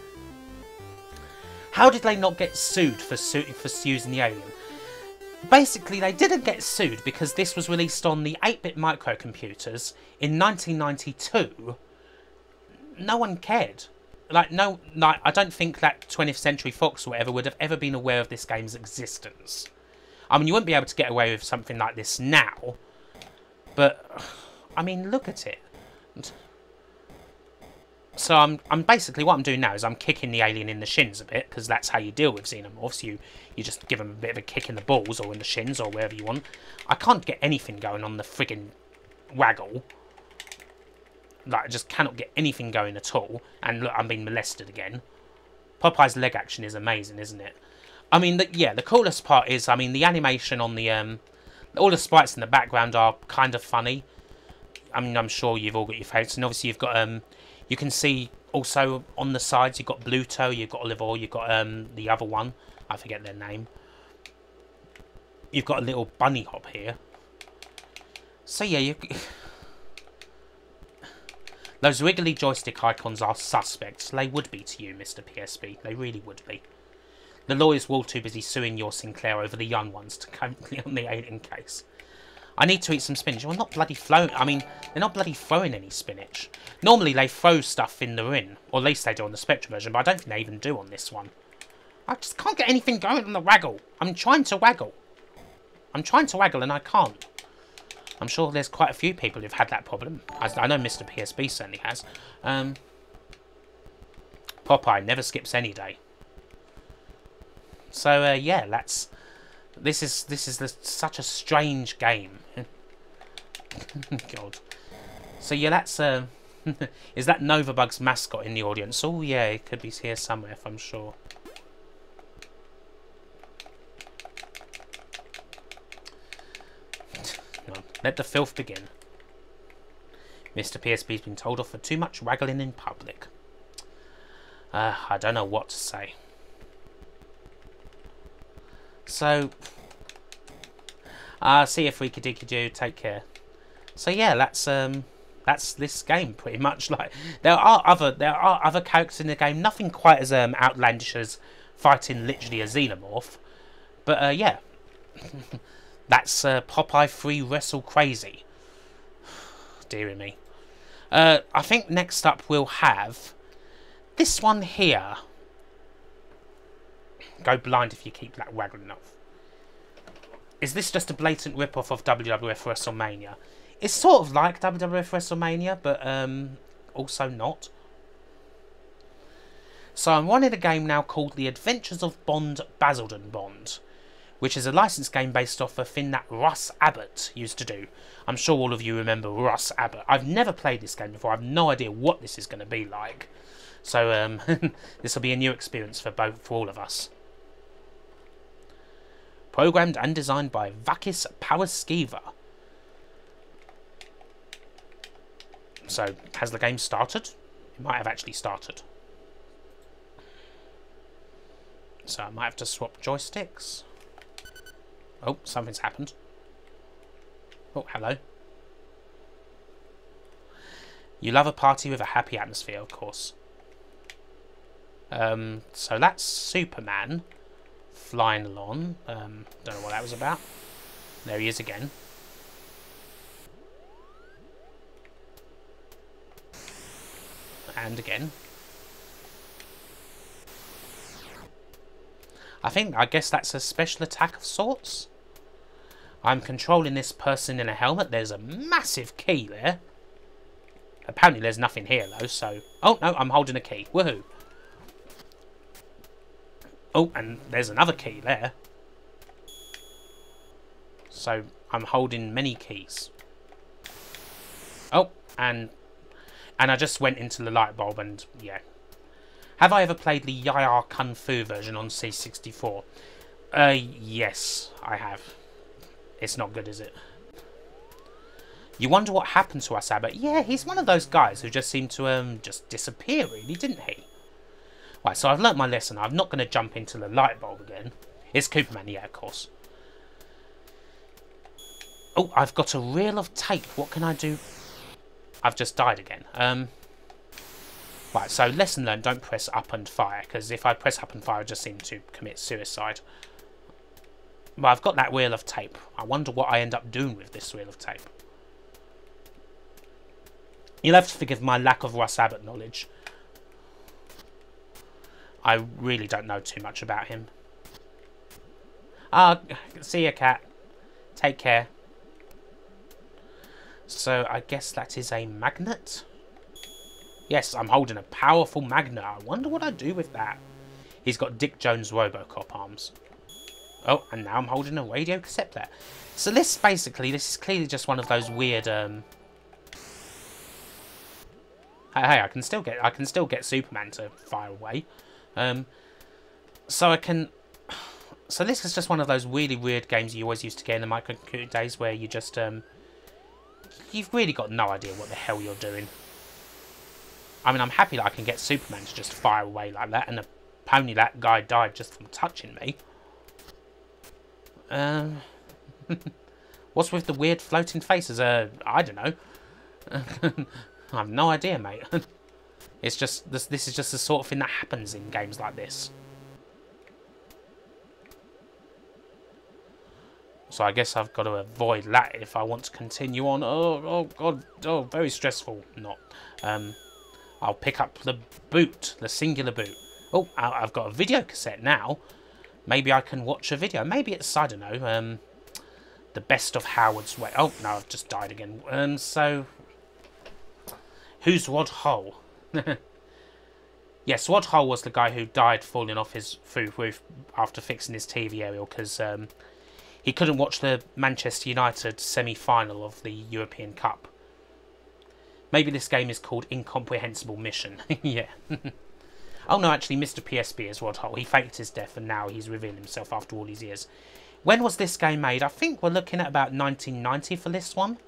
How did they not get sued for using the alien? Basically, they didn't get sued because this was released on the 8-bit microcomputers in 1992. No one cared. Like, I don't think that 20th Century Fox or whatever would have ever been aware of this game's existence. I mean, you wouldn't be able to get away with something like this now. But, I mean, look at it. So I'm basically, what I'm doing now is I'm kicking the alien in the shins a bit, because that's how you deal with xenomorphs. You just give them a bit of a kick in the balls or in the shins or wherever you want. I can't get anything going on the friggin' waggle. Like, I just cannot get anything going at all. And look, I'm being molested again. Popeye's leg action is amazing, isn't it? I mean, yeah, the coolest part is, I mean, the animation on the, all the sprites in the background are kind of funny. I mean, I'm sure you've all got your favourites. And obviously you've got, you can see also on the sides, you've got Bluto, you've got Oliver, you've got the other one. I forget their name. You've got a little bunny hop here. So yeah, those wiggly joystick icons are suspect. They would be to you, Mr. PSP. They really would be. The lawyers were all too busy suing your Sinclair over the young ones to currently on the alien case. I need to eat some spinach. Well, not bloody throwing. I mean, they're not bloody throwing any spinach. Normally, they throw stuff in the ring. Or at least they do on the Spectrum version, but I don't think they even do on this one. I just can't get anything going on the waggle. I'm trying to waggle. I'm trying to waggle and I can't. I'm sure there's quite a few people who've had that problem. I know Mr. PSB certainly has. Popeye never skips any day. So, yeah, that's... This is such a strange game. God. So yeah, that's is that Novabug's mascot in the audience? Oh yeah, it could be here somewhere, if I'm sure. No, let the filth begin. Mr. PSB's been told off for too much waggling in public. I don't know what to say. So, see if we could do. Take care. So yeah, that's this game pretty much. Like there are other characters in the game. Nothing quite as outlandish as fighting literally a xenomorph. But yeah, that's Popeye 3 Wrestle Crazy. Dearie me. I think next up we'll have this one here. Go blind if you keep that waggling off. Is this just a blatant rip-off of WWF WrestleMania? It's sort of like WWF WrestleMania, but also not. So I'm running a game now called The Adventures of Bond Basildon Bond, which is a licensed game based off a thing that Russ Abbott used to do. I'm sure all of you remember Russ Abbott. I've never played this game before. I have no idea what this is going to be like. So this will be a new experience for all of us. Programmed and designed by Vakis Paraskiva. So, has the game started? It might have actually started. So I might have to swap joysticks. Oh, something's happened. Oh, hello. You love a party with a happy atmosphere, of course. So that's Superman. Flying along. Don't know what that was about. There he is again. and again. I guess that's a special attack of sorts. I'm controlling this person in a helmet. There's a massive key there. Apparently there's nothing here though, so... Oh, no, I'm holding a key. Woohoo. Oh, and there's another key there. So, I'm holding many keys. Oh, and I just went into the light bulb and, yeah. Have I ever played the Yaya Kung Fu version on C64? Yes, I have. It's not good, is it? You wonder what happened to us, Abbott? Yeah, he's one of those guys who just seemed to, just disappear, really, didn't he? Right, so I've learnt my lesson. I'm not going to jump into the light bulb again. It's Cooperman, yeah, of course. Oh, I've got a reel of tape. What can I do? I've just died again. Right, so lesson learned, don't press up and fire, because if I press up and fire, I just seem to commit suicide. But I've got that reel of tape. I wonder what I end up doing with this reel of tape. You'll have to forgive my lack of Russ Abbott knowledge. I really don't know too much about him. Ah, see ya, cat. Take care. So, I guess that is a magnet? Yes, I'm holding a powerful magnet. I wonder what I do with that. He's got Dick Jones Robocop arms. Oh, and now I'm holding a radio cassette player. So this is clearly just one of those weird, Hey, I can still get Superman to fire away. So this is just one of those really weird games you always used to get in the microcomputer days where you just, you've really got no idea what the hell you're doing. I mean, I'm happy that I can get Superman to just fire away like that, and apparently that guy died just from touching me. What's with the weird floating faces? I don't know. I have no idea, mate. It's just this is just the sort of thing that happens in games like this. So I guess I've got to avoid that if I want to continue on. Oh god, oh, very stressful. Not. I'll pick up the boot, the singular boot. Oh, I've got a video cassette now. Maybe I can watch a video. Maybe it's, I don't know, the best of Howard's Way. Oh, no, I've just died again. So, who's Rod Hull? Yes, Rod Hull was the guy who died falling off his roof after fixing his TV aerial because he couldn't watch the Manchester United semi-final of the European Cup. Maybe this game is called Incomprehensible Mission. Yeah. Oh no, actually, Mr. PSB is Rod Hull. He faked his death and now he's revealed himself after all these years. When was this game made? I think we're looking at about 1990 for this one.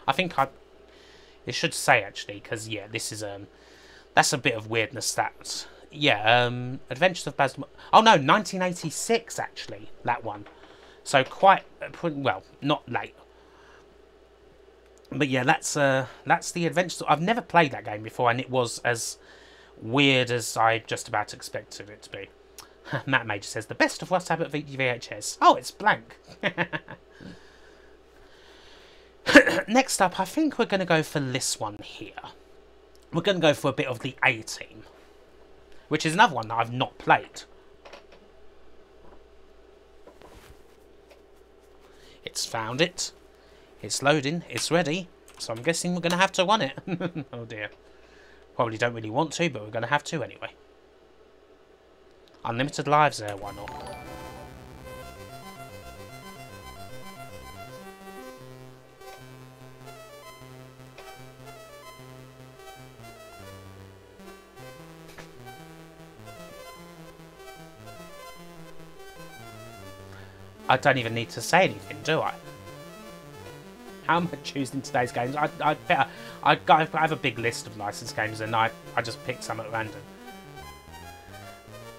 I think it should say, actually, because, yeah, this is, that's a bit of weirdness, that. Yeah, Adventures of Basil... Oh no, 1986, actually, that one. So quite, well, not late. But yeah, that's the Adventures... I've never played that game before, and it was as weird as I just about expected it to be. Matt Major says, the best of Russ Abbott VHS. Oh, it's blank. Next up, I think we're going to go for this one here. We're going to go for a bit of the A-Team, which is another one that I've not played. It's found it. It's loading. It's ready. So I'm guessing we're going to have to run it. Oh dear. Probably don't really want to, but we're going to have to anyway. Unlimited lives there, why not? I don't even need to say anything, do I? How am I choosing today's games? I have a big list of licensed games, and I just picked some at random.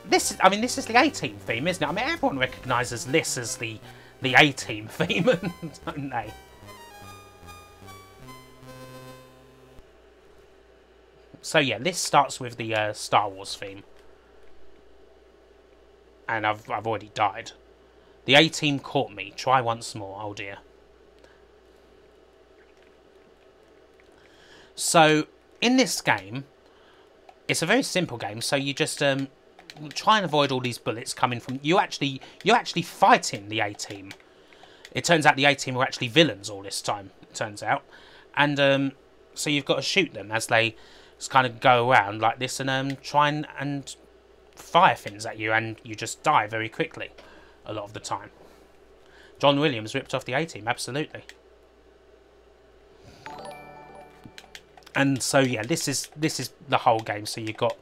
This is the A-Team theme, isn't it? I mean, everyone recognises this as the A-Team theme, don't they? So yeah, this starts with the Star Wars theme, and I've already died. The A-Team caught me. Try once more. Oh dear. So in this game, it's a very simple game. So you just try and avoid all these bullets coming from... You're actually fighting the A-Team. It turns out the A-Team were actually villains all this time, it turns out. And so you've got to shoot them as they just kind of go around like this and try and fire things at you, and you just die very quickly a lot of the time. John Williams ripped off the A-Team, absolutely. And so yeah, this is the whole game. So you got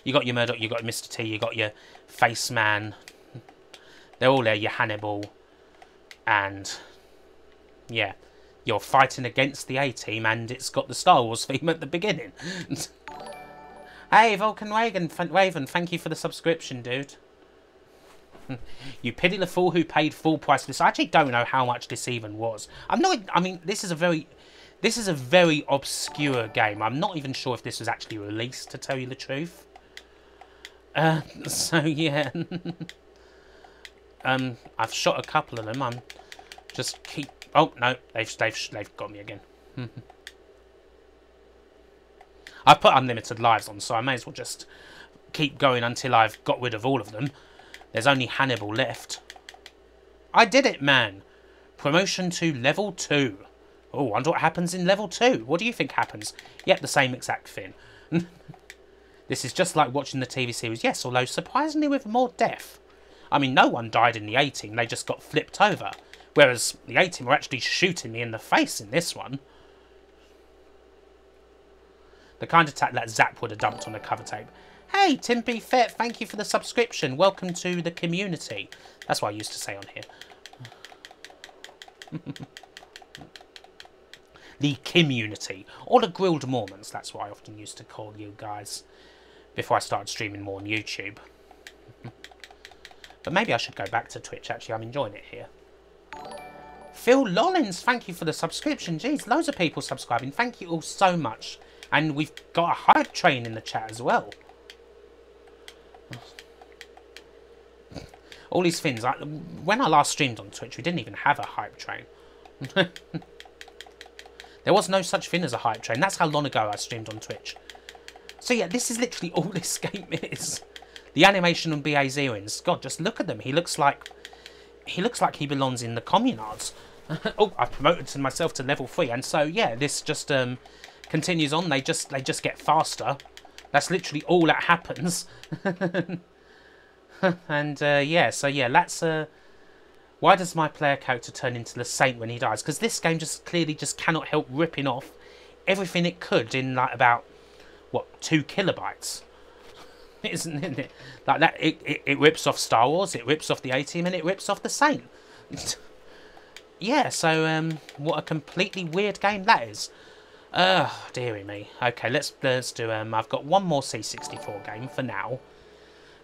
your Murdoch, you got your Mr. T, you got your Face Man. They're all there. Your Hannibal, and yeah, you're fighting against the A-Team, and it's got the Star Wars theme at the beginning. Hey, Vulcan Raven, thank you for the subscription, dude. You pity the fool who paid full price for this. I actually don't know how much this even was. I mean, this is a very obscure game. I'm not even sure if this was actually released, to tell you the truth. So yeah. I've shot a couple of them. I'm just keep. Oh no, they've got me again. I've put unlimited lives on, so I may as well just keep going until I've got rid of all of them. There's only Hannibal left. I did it, man. Promotion to level 2. Oh, I wonder what happens in level 2. What do you think happens? Yep, the same exact thing. This is just like watching the TV series. Yes, although surprisingly with more death. I mean, no one died in the A-Team. They just got flipped over. Whereas the A-Team were actually shooting me in the face in this one. The kind of attack that Zap would have dumped on the cover tape. Hey, Tim B. Fett, thank you for the subscription. Welcome to the community. That's what I used to say on here. The community. Or the Grilled Mormons. That's what I often used to call you guys. Before I started streaming more on YouTube. But maybe I should go back to Twitch. Actually, I'm enjoying it here. Phil Lollins, thank you for the subscription. Jeez, loads of people subscribing. Thank you all so much. And we've got a hype train in the chat as well. All these things. When I last streamed on Twitch, we didn't even have a hype train. There was no such thing as a hype train. That's how long ago I streamed on Twitch. So yeah, this is literally all this game is. The animation on BA's earrings. God, just look at them. He looks like he belongs in the communards. Oh, I've promoted myself to level 3, and so yeah, this just continues on. They just get faster. That's literally all that happens. And yeah, so yeah, that's why does my player character turn into the saint when he dies? Because this game just clearly just cannot help ripping off everything it could in like about what 2 kilobytes. Isn't it? Like that, it rips off Star Wars, it rips off the A-Team, and it rips off the Saint. Yeah, so what a completely weird game that is. Dearie me. Okay, let's do. I've got one more C64 game for now.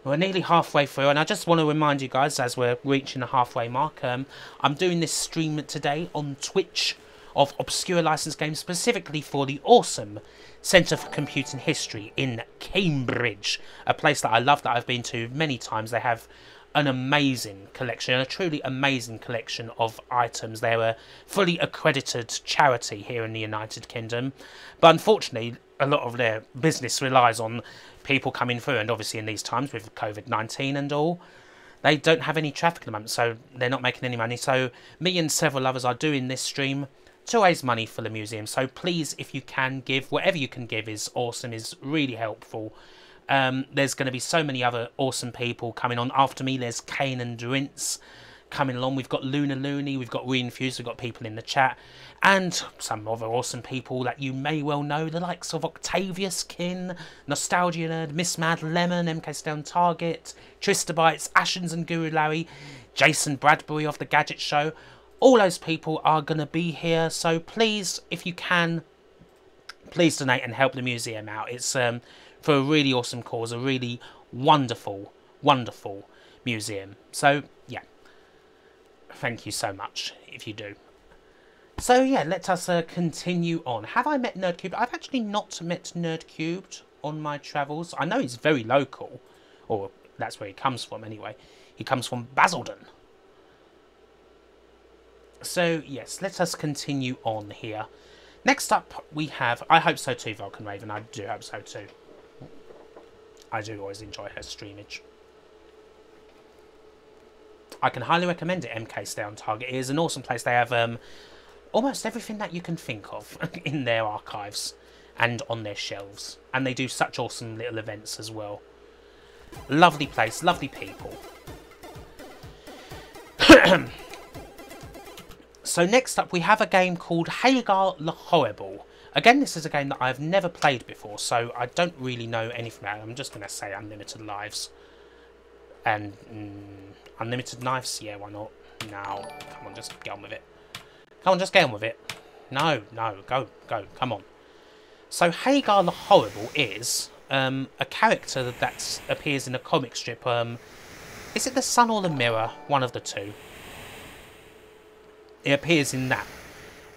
We're nearly halfway through, and I just want to remind you guys, as we're reaching the halfway mark, I'm doing this stream today on Twitch of obscure licensed games, specifically for the awesome Centre for Computing History in Cambridge, a place that I love, that I've been to many times. They have an amazing collection, a truly amazing collection of items. They're a fully accredited charity here in the United Kingdom, but unfortunately a lot of their business relies on people coming through, and obviously in these times with COVID-19 and all, they don't have any traffic at the moment, so they're not making any money. So me and several others are doing this stream to raise money for the museum. So please, if you can give, whatever you can give is awesome, is really helpful. There's going to be so many other awesome people coming on after me. There's Kane and Rince coming along. We've got Luna Looney, we've got Reinfused, we've got people in the chat, and some other awesome people that you may well know, the likes of Octavius Kin, Nostalgia Nerd, Miss Mad Lemon, MK Stone Target, Tristabytes, Ashens and Guru Larry, Jason Bradbury of the Gadget Show. All those people are going to be here, so please, if you can, please donate and help the museum out. It's for a really awesome cause, a really wonderful, wonderful museum. So, yeah, thank you so much if you do. So, yeah, let us continue on. Have I met Nerdcubed? I've actually not met Nerdcubed on my travels. I know he's very local, or that's where he comes from anyway. He comes from Basildon. So, yes, let us continue on here. Next up, we have... I hope so too, Vulcan Raven. I do hope so too. I do always enjoy her streamage. I can highly recommend it, MK Stay on Target. It is an awesome place. They have almost everything that you can think of in their archives and on their shelves. And they do such awesome little events as well. Lovely place, lovely people. So next up we have a game called Hagar the Horrible. Again, this is a game that I've never played before, so I don't really know anything about it. I'm just going to say unlimited lives. And unlimited knives? Yeah, why not? No, come on, just get on with it. Come on, just get on with it. No, go, come on. So Hagar the Horrible is a character that appears in a comic strip. Is it The Sun or The Mirror? One of the two. It appears in that.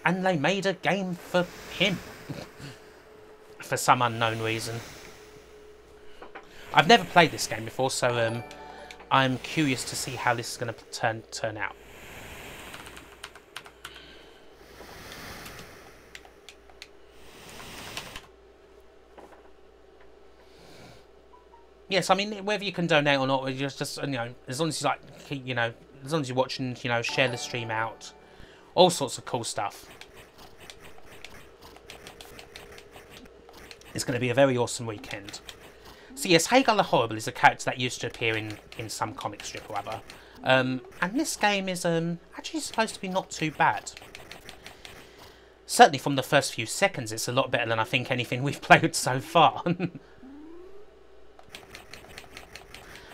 And they made a game for him. For some unknown reason. I've never played this game before, so I'm curious to see how this is going to turn out. Yes, I mean, whether you can donate or not, just you know, as long as you like, you know, as long as you're watching, you know, share the stream out, all sorts of cool stuff. It's going to be a very awesome weekend. So yes, Hagar the Horrible is a character that used to appear in some comic strip or other, and this game is actually supposed to be not too bad. Certainly from the first few seconds, it's a lot better than I think anything we've played so far.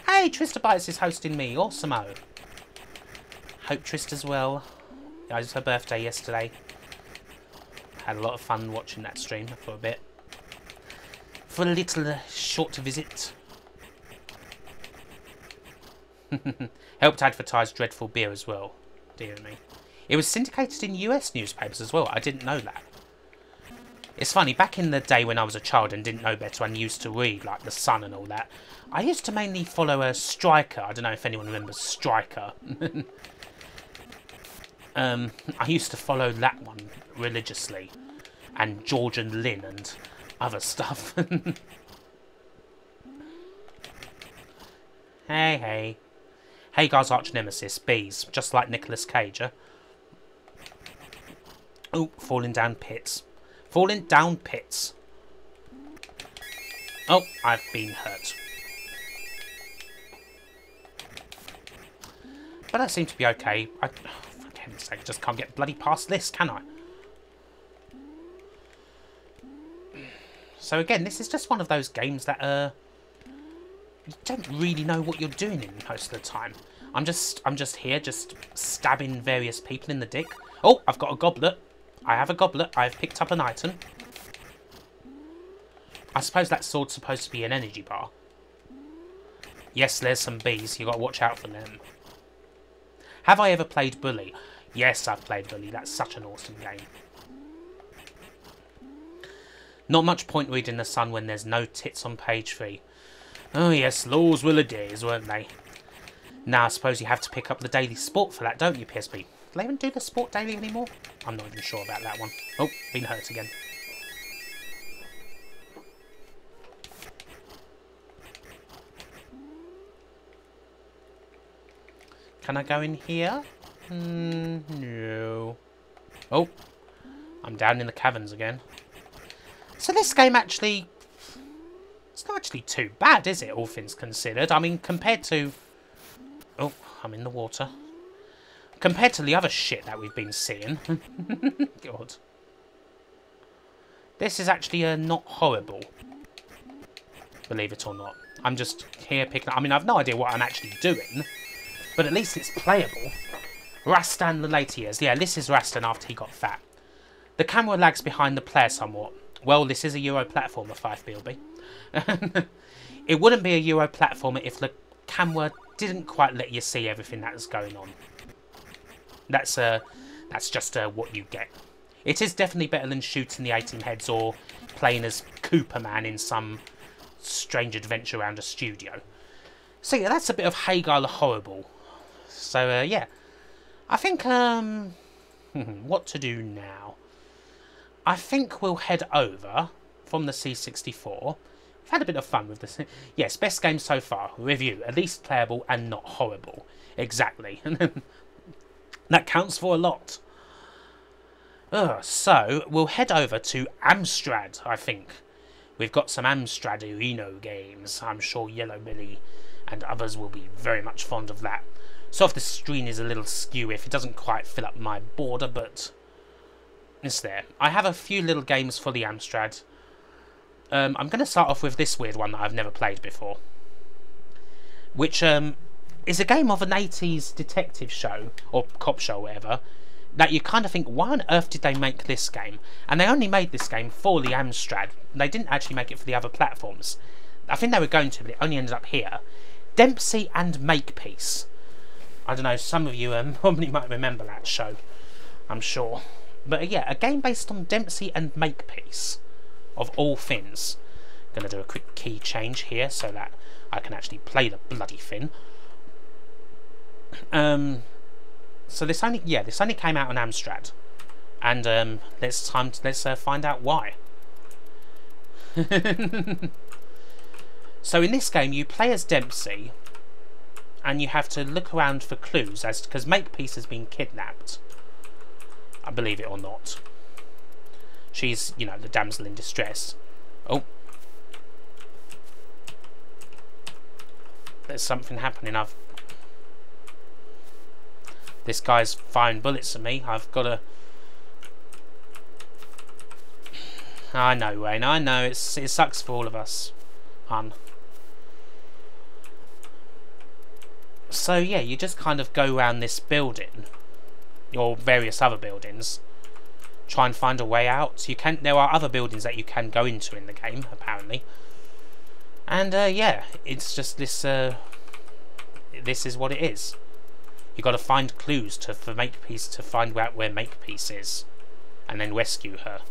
Hey, Trista Bites is hosting me. Awesome-o. Hope Trista's well. It was her birthday yesterday. Had a lot of fun watching that stream for a bit. For a little short visit. Helped advertise Dreadful Beer as well. Dear me. It was syndicated in US newspapers as well. I didn't know that. It's funny, back in the day when I was a child and didn't know better and used to read, like The Sun and all that, I used to mainly follow a Striker. I don't know if anyone remembers Striker. I used to follow that one religiously. And George and Lynn and other stuff. Hey. Hagar's Arch-Nemesis, bees, just like Nicolas Cage. Oh, falling down pits. Falling down pits. Oh, I've been hurt. But I seem to be okay. For heaven's sake, I just can't get bloody past this, can I? So again, this is just one of those games that you don't really know what you're doing in most of the time. I'm just here, just stabbing various people in the dick. Oh, I've got a goblet. I have a goblet. I've picked up an item. I suppose that sword's supposed to be an energy bar. Yes, there's some bees. You've got to watch out for them. Have I ever played Bully? Yes, I've played Bully. That's such an awesome game. Not much point reading The Sun when there's no tits on page 3. Oh yes, those were the days, weren't they? Now I suppose you have to pick up the Daily Sport for that, don't you, PSP? Do they even do the Sport Daily anymore? I'm not even sure about that one. Oh, been hurt again. Can I go in here? No. Oh, I'm down in the caverns again. So this game actually... It's not actually too bad, is it, all things considered? I mean, compared to... Oh, I'm in the water. Compared to the other shit that we've been seeing. God. This is actually not horrible. Believe it or not. I'm just here picking up... I mean, I've no idea what I'm actually doing. But at least it's playable. Rastan the later years. Yeah, this is Rastan after he got fat. The camera lags behind the player somewhat. Well, this is a Euro platformer, 5BLB. It wouldn't be a Euro platformer if the camera didn't quite let you see everything that was going on. That's just what you get. It is definitely better than shooting the 18 heads or playing as Cooperman in some strange adventure around a studio. So yeah, that's a bit of Hagar the Horrible. So yeah, I think what to do now? I think we'll head over from the C64. I've had a bit of fun with this. Yes, best game so far. Review. At least playable and not horrible. Exactly. That counts for a lot. So, we'll head over to Amstrad, I think. We've got some Amstrad Reno games. I'm sure Yellow Billy and others will be very much fond of that. So if the screen is a little skew, if it doesn't quite fill up my border, but it's there. I have a few little games for the Amstrad. I'm going to start off with this weird one that I've never played before, which is a game of an 80s detective show, or cop show, or whatever, that you kind of think, why on earth did they make this game? And they only made this game for the Amstrad. They didn't actually make it for the other platforms. I think they were going to, but it only ended up here. Dempsey and Makepeace. I don't know, some of you probably might remember that show, I'm sure. But yeah, a game based on Dempsey and Makepeace, of all things. Gonna do a quick key change here so that I can actually play the bloody thing. So this only came out on Amstrad, and let's find out why. So in this game, you play as Dempsey, and you have to look around for clues, because Makepeace has been kidnapped. I believe it or not. She's, you know, the damsel in distress. Oh. There's something happening. This guy's firing bullets at me. I've got to... I know, Wayne. I know. It sucks for all of us, hun. So yeah, you just kind of go around this building, or various other buildings, try and find a way out. You can. There are other buildings that you can go into in the game, apparently. And yeah, it's just this. This is what it is. You got to find clues for Makepeace to find out where Makepeace is, and then rescue her.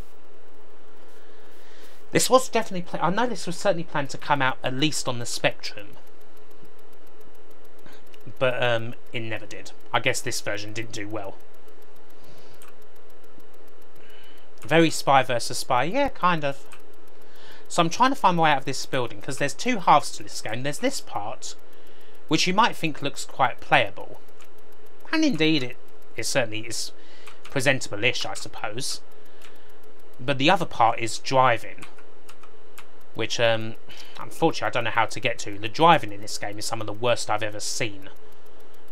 This was definitely. I know this was certainly planned to come out at least on the Spectrum. But it never did. I guess this version didn't do well. Very spy versus spy. Yeah, kind of. So I'm trying to find my way out of this building, because there's two halves to this game. There's this part, which you might think looks quite playable. And indeed, it certainly is presentable-ish, I suppose. But the other part is driving, which, unfortunately, I don't know how to get to. The driving in this game is some of the worst I've ever seen.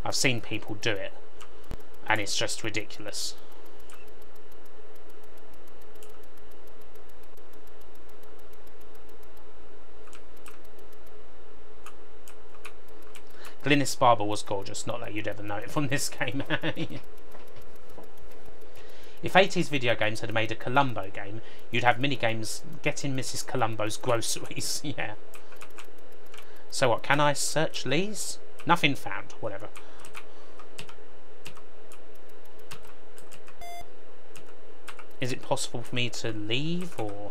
I've seen people do it, and it's just ridiculous. Glynis Barber was gorgeous, not that you'd ever know it from this game. If 80s video games had made a Columbo game, you'd have minigames getting Mrs. Columbo's groceries. Yeah. So what, can I search Lee's? Nothing found, whatever. Is it possible for me to leave, or...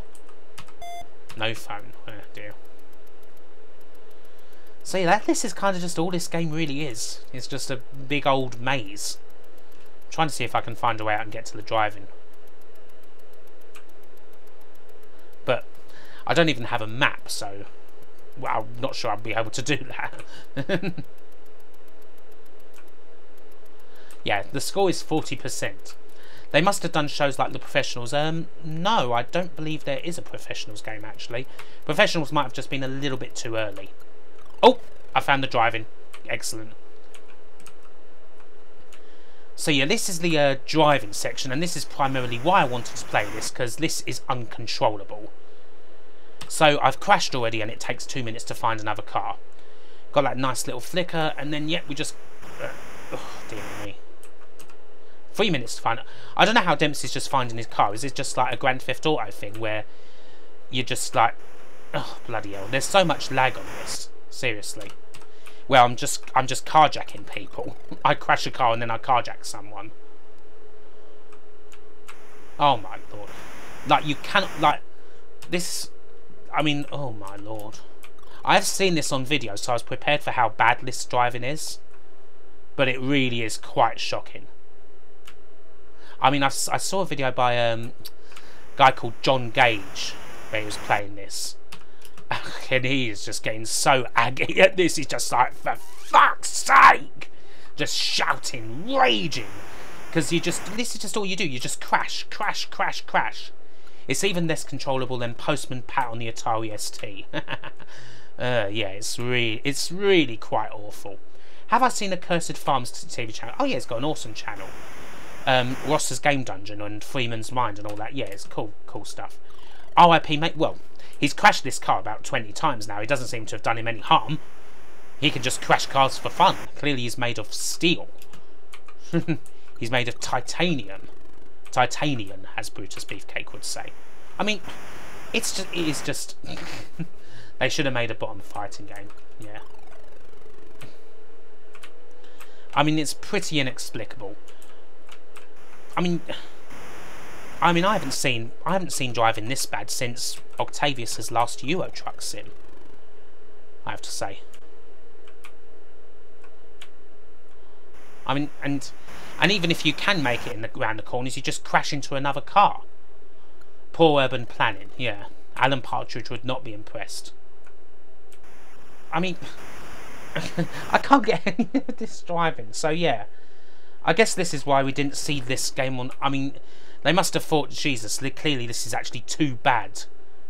No phone, oh dear. So yeah, this is kind of just all this game really is. It's just a big old maze. I'm trying to see if I can find a way out and get to the driving. But I don't even have a map, so... Well, I'm not sure I'll be able to do that. Yeah, the score is 40%. They must have done shows like The Professionals. No, I don't believe there is a Professionals game, actually. Professionals might have just been a little bit too early. Oh, I found the driving. Excellent. So yeah, this is the driving section, and this is primarily why I wanted to play this, because this is uncontrollable. So I've crashed already, and it takes 2 minutes to find another car. Got that nice little flicker, and then yet we just... oh, dear me. 3 minutes to find it. I don't know how Dempsey's just finding his car. Is it just like a Grand Theft Auto thing where you're just like... Oh, bloody hell. There's so much lag on this. Seriously. Well, I'm just carjacking people. I crash a car and then I carjack someone. Oh my lord. Like, you cannot, like, this, I mean, oh my lord. I've seen this on video, so I was prepared for how bad this driving is. But it really is quite shocking. I mean, I saw a video by a guy called John Gage where he was playing this. And he is just getting so aggy at this. He's just like, for fuck's sake! Just shouting, raging. Because this is just all you do. You just crash, crash, crash, crash. It's even less controllable than Postman Pat on the Atari ST. Yeah, it's really quite awful. Have I seen Accursed Farms TV channel? Oh yeah, it's got an awesome channel. Ross's Game Dungeon and Freeman's Mind and all that. Yeah, it's cool stuff. RIP mate. Well, he's crashed this car about 20 times now. It doesn't seem to have done him any harm. He can just crash cars for fun. Clearly he's made of steel. He's made of titanium. Titanium, as Brutus Beefcake would say. I mean, it is just... They should have made a bottom fighting game. Yeah. I mean, it's pretty inexplicable. I mean, I haven't seen driving this bad since Octavius's last Euro Truck sim. I have to say. I mean, and even if you can make it around the corners, you just crash into another car. Poor urban planning, yeah. Alan Partridge would not be impressed. I mean, I can't get any of this driving, so yeah. I guess this is why we didn't see this game on... I mean, they must have thought, Jesus, clearly this is actually too bad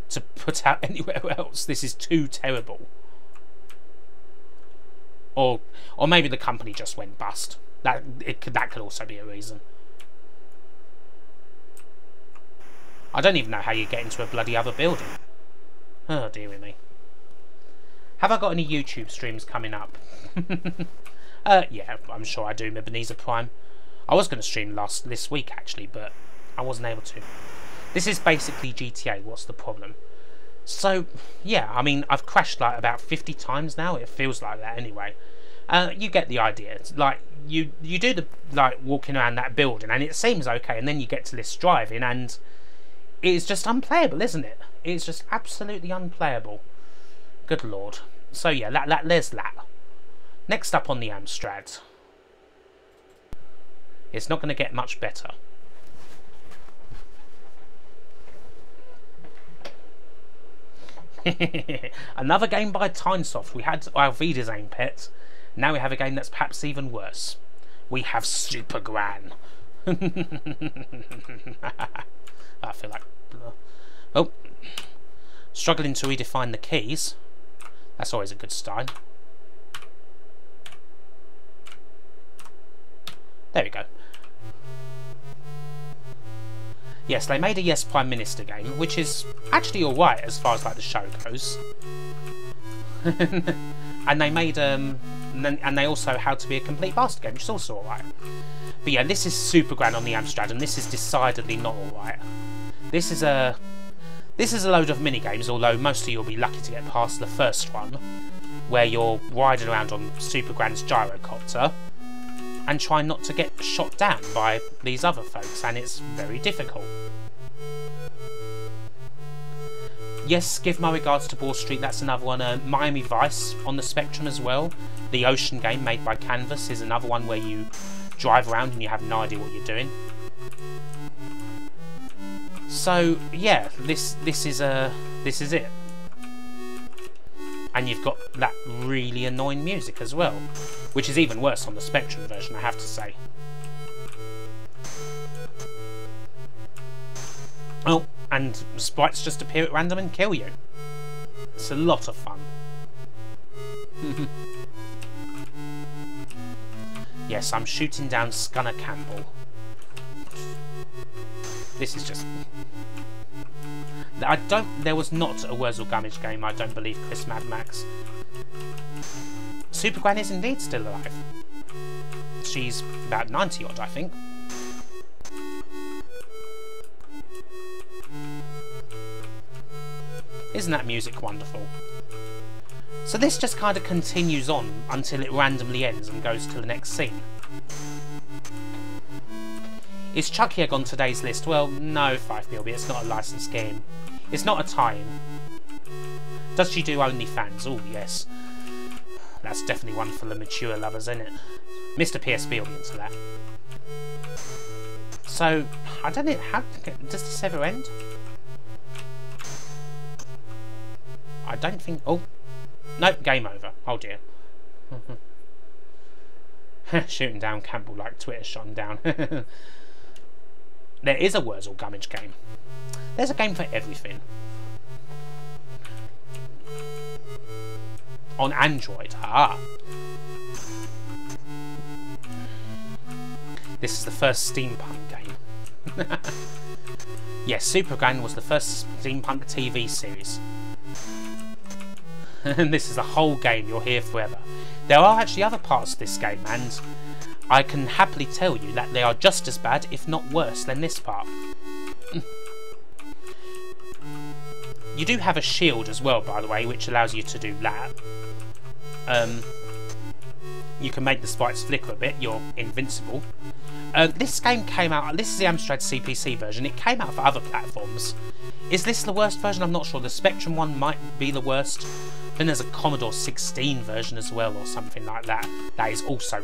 to put out anywhere else. This is too terrible. Or maybe the company just went bust. That could also be a reason. I don't even know how you get into a bloody other building. Oh, dearie me. Have I got any YouTube streams coming up? Yeah, I'm sure I do, Ebenezer Prime. I was going to stream this week, actually, but I wasn't able to. This is basically GTA, what's the problem? So, yeah, I mean, I've crashed like about 50 times now. It feels like that anyway. You get the idea. It's like, you do the, like, walking around that building, and it seems okay, and then you get to this driving, and it's just unplayable, isn't it? It's just absolutely unplayable. Good lord. So, yeah, there's that. Next up on the Amstrad. It's not going to get much better. Another game by Tynesoft. We had Alfie Design Pit. Now we have a game that's perhaps even worse. We have Super Gran. I feel like... Oh. Struggling to redefine the keys. That's always a good sign. There we go. Yes, they made a Yes Prime Minister game, which is actually alright as far as like the show goes. And they made and they also How to Be a Complete Bastard game, which is also alright. But yeah, this is Super Gran on the Amstrad, and this is decidedly not alright. This is a load of mini games, although most of you will be lucky to get past the first one, where you're riding around on Super Gran's gyrocopter and try not to get shot down by these other folks, and it's very difficult. Yes, give my regards to Wall Street, that's another one. Miami Vice on the Spectrum as well. The Ocean game made by Canvas is another one where you drive around and you have no idea what you're doing. So yeah, this is it. And you've got that really annoying music as well, which is even worse on the Spectrum version, I have to say. Oh, and sprites just appear at random and kill you. It's a lot of fun. Yes, I'm shooting down Scunner Campbell. This is just... There was not a Wurzel Gummidge game, I don't believe, Chris Mad Max. Super Gran is indeed still alive. She's about 90 odd, I think. Isn't that music wonderful? So this just kind of continues on until it randomly ends and goes to the next scene. Is Chucky Egg on today's list? Well, no, 5BLB, it's not a licensed game. It's not a tie-in. Does she do OnlyFans? Oh, yes. That's definitely one for the mature lovers, isn't it? Mr. PSB will be into that. So, I don't know, does this ever end? I don't think... Oh, nope, game over. Oh dear. Shooting down Campbell like Twitter shot him down. There is a Wurzel Gummidge game. There's a game for everything. On Android. Ah. This is the first steampunk game. Yes, Supergun was the first steampunk TV series. And this is the whole game, you're here forever. There are actually other parts of this game, and I can happily tell you that they are just as bad, if not worse, than this part. You do have a shield as well, by the way, which allows you to do that. You can make the sprites flicker a bit, you're invincible. This game came out, this is the Amstrad CPC version, it came out for other platforms. Is this the worst version? I'm not sure. The Spectrum one might be the worst. Then there's a Commodore 16 version as well, or something like that. That is also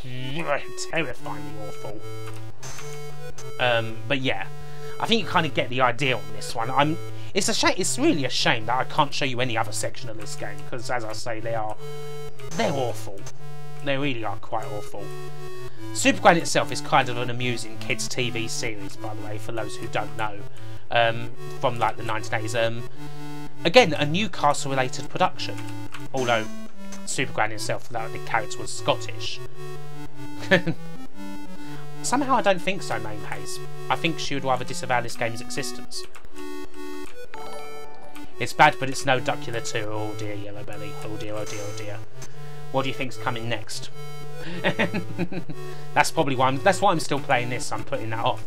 terrifyingly awful. But yeah, I think you kind of get the idea on this one. It's a shame. It's really a shame that I can't show you any other section of this game, because as I say, they're awful. They really are quite awful. Supergun itself is kind of an amusing kids' TV series, by the way, for those who don't know, from like the 1980s. Again, a Newcastle-related production, although Supergun itself, the character was Scottish. Somehow I don't think so, Main Hayes. I think she would rather disavow this game's existence. It's bad, but it's no Duckula 2. Oh dear, Yellow Belly. Oh dear, oh dear, oh dear. What do you think's coming next? That's probably why that's why I'm still playing this. I'm putting that off.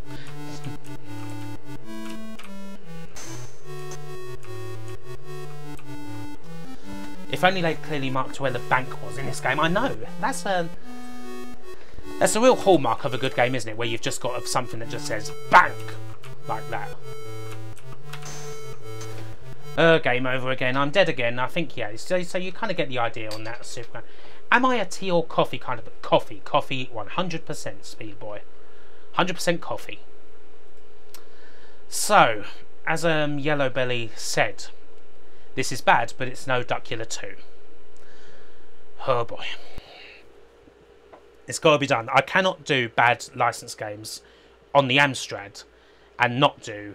If only they'd clearly marked where the bank was in this game. I know that's a real hallmark of a good game, isn't it? Where you've just got something that just says bank like that. Game over again. I'm dead again. I think, yeah. So you kind of get the idea on that, Superman. Am I a tea or coffee kind of... Coffee. Coffee 100% Speed Boy. 100% coffee. So, as Yellow Belly said, this is bad, but it's no Duckula 2. Oh boy. It's got to be done. I cannot do bad licensed games on the Amstrad and not do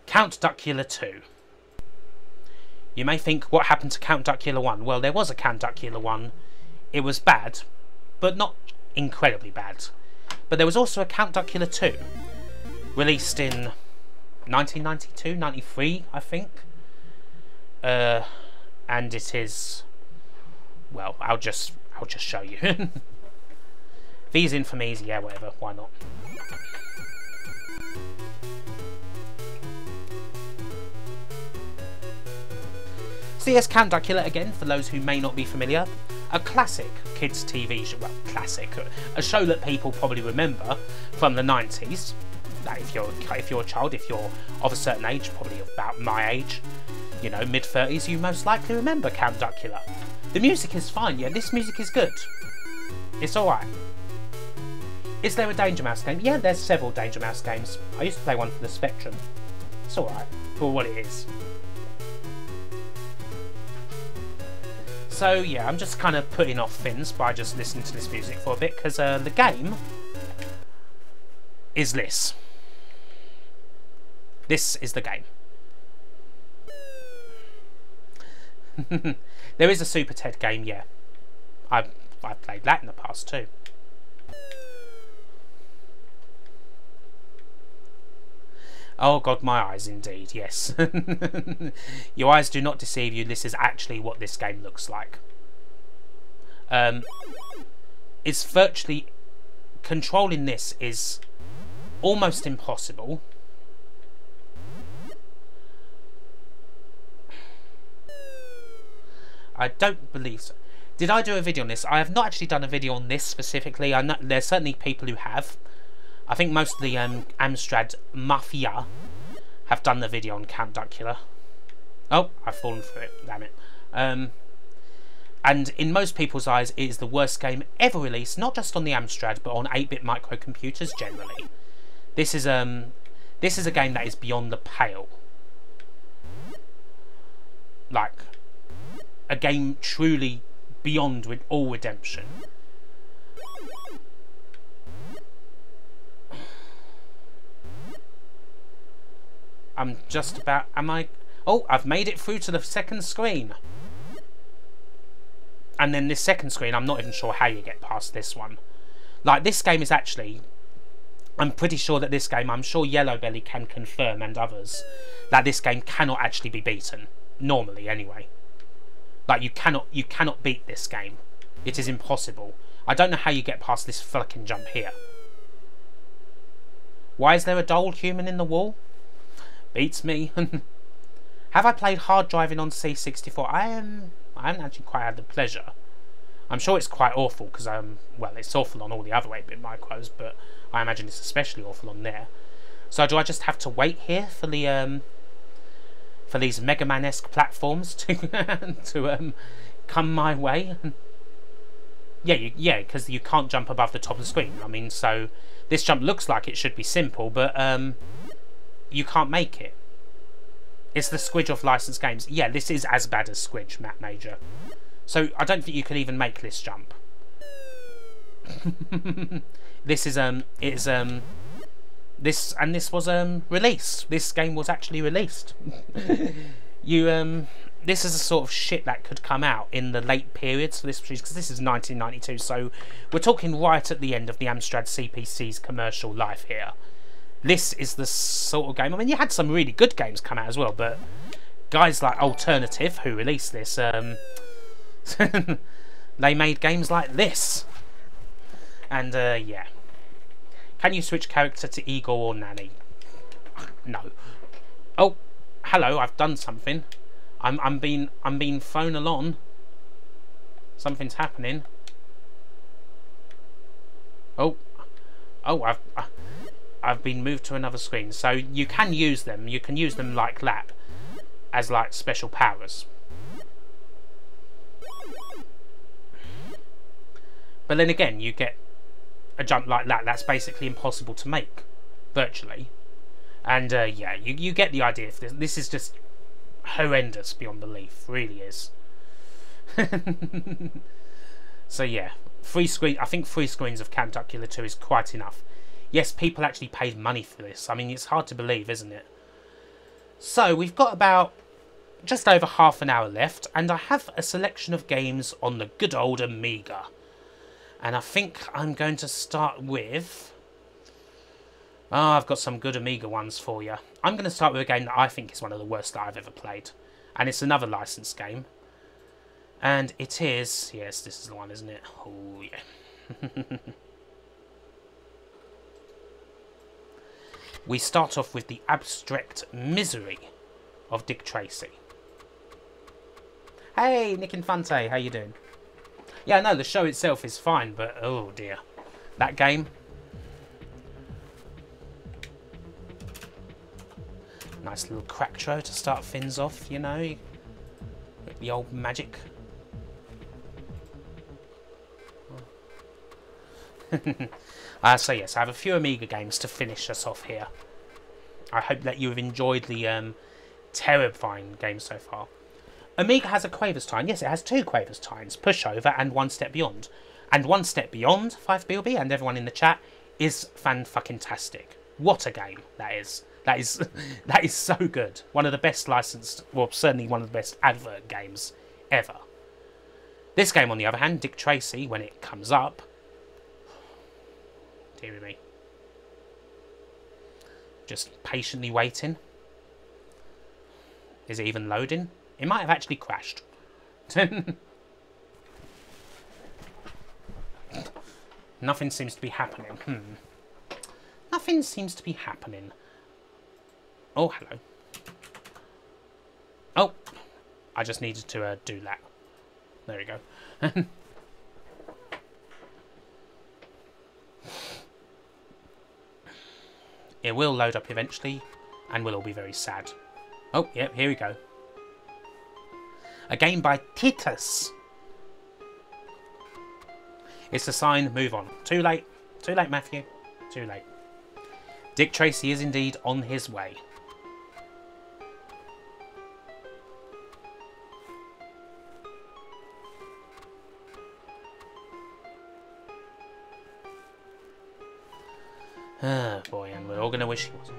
Count Duckula 2. You may think, what happened to Count Duckula 1? Well, there was a Count Duckula 1. It was bad, but not incredibly bad. But there was also a Count Duckula 2, released in 1992, 93, I think. And it is, well, I'll just show you. These infamies, yeah, whatever, why not? So yes, Eskander Killer again, for those who may not be familiar. A classic kids' TV show, well, classic, a show that people probably remember from the 90s. That if you're a child, if you're of a certain age, probably about my age, you know, mid-30s, you most likely remember Count Duckula. The music is fine, yeah, this music is good. It's alright. Is there a Danger Mouse game? Yeah, there's several Danger Mouse games. I used to play one for the Spectrum. It's alright, for what it is. So yeah, I'm just kind of putting off things by just listening to this music for a bit, because the game is this. This is the game. There is a Super Ted game, yeah. I've played that in the past too. Oh god, my eyes indeed, yes. Your eyes do not deceive you, this is actually what this game looks like. It's virtually... Controlling this is almost impossible. I don't believe so. Did I do a video on this? I have not actually done a video on this specifically. I know there's certainly people who have. I think most of the Amstrad Mafia have done the video on Count Duckula. Oh, I've fallen for it, damn it. And in most people's eyes, it is the worst game ever released, not just on the Amstrad, but on 8-bit microcomputers generally. This is a game that is beyond the pale. Like, a game truly beyond with all redemption. I'm just about... Am I... Oh, I've made it through to the second screen. And then this second screen, I'm not even sure how you get past this one. Like, this game is actually... I'm pretty sure that this game, I'm sure Yellow Belly can confirm, and others, that this game cannot actually be beaten. Normally, anyway. Like, you cannot beat this game. It is impossible. I don't know how you get past this fucking jump here. Why is there a doll human in the wall? Beats me. Have I played hard driving on C64? I haven't actually quite had the pleasure. I'm sure it's quite awful because well, it's awful on all the other 8-bit micros, but I imagine it's especially awful on there. So do I just have to wait here for the for these Mega Man-esque platforms to come my way? Yeah, because you can't jump above the top of the screen. I mean, so this jump looks like it should be simple, but you can't make it. It's the Squidge of licensed games. Yeah, this is as bad as Squidge, Matt Major. So I don't think you can even make this jump. This is this was released. This game was actually released. This is a sort of shit that could come out in the late periods for this, because this is 1992. So we're talking right at the end of the Amstrad CPC's commercial life here. This is the sort of game. I mean, you had some really good games come out as well, but guys like Alternative, who released this, they made games like this. And yeah. Can you switch character to Igor or Nanny? No. Oh, hello, I've done something. I'm being thrown along. Something's happening. Oh, I've been moved to another screen. So you can use them. You can use them like that, as like special powers. But then again, you get a jump like that. That's basically impossible to make, virtually. And yeah, you get the idea. This is just horrendous beyond belief. Really is. So yeah, free screen. I think 3 screens of Count Killer 2 is quite enough. Yes, people actually paid money for this. I mean, it's hard to believe, isn't it? So we've got about just over half an hour left, and I have a selection of games on the good old Amiga. And I think I'm going to start with... I've got some good Amiga ones for you. I'm going to start with a game that I think is one of the worst that I've ever played. And it's another licensed game. And it is... Yes, this is the one, isn't it? Oh, yeah. We start off with the abstract misery of Dick Tracy. Hey, Nick Infante, how you doing? Yeah, no, the show itself is fine, but oh dear. That game. Nice little crack-tro to start things off, you know. The old magic. So yes, I have a few Amiga games to finish us off here. I hope that you have enjoyed the terrifying game so far. Amiga has a Quavers Time. Yes, it has 2 Quavers Times, Pushover and One Step Beyond. And One Step Beyond, 5BLB and everyone in the chat, is fan-fucking-tastic. What a game that is. That is so good. One of the best licensed, well, certainly one of the best advert games ever. This game, on the other hand, Dick Tracy, when it comes up... Dear me. Just patiently waiting. Is it even loading? It might have actually crashed. Nothing seems to be happening. Nothing seems to be happening. Oh, hello. Oh, I just needed to do that. There we go. It will load up eventually, and we'll all be very sad. Oh, yep, here we go. A game by Titus. It's a sign, move on. Too late. Too late, Matthew. Too late. Dick Tracy is indeed on his way. Oh boy, and we're all going to wish he wasn't.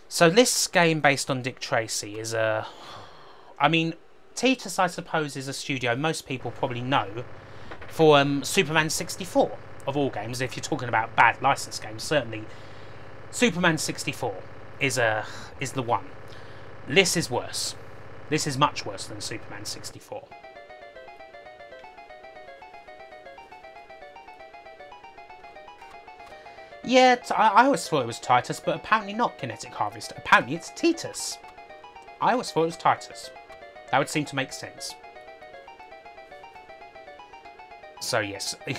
So this game based on Dick Tracy is a... I mean, Titus, I suppose, is a studio most people probably know for Superman 64, of all games. If you're talking about bad license games, certainly Superman 64 is the one. This is worse. This is much worse than Superman 64. Yeah, I always thought it was Titus, but apparently not Kinetic Harvest. Apparently it's Titus. I always thought it was Titus. That would seem to make sense. So yes, you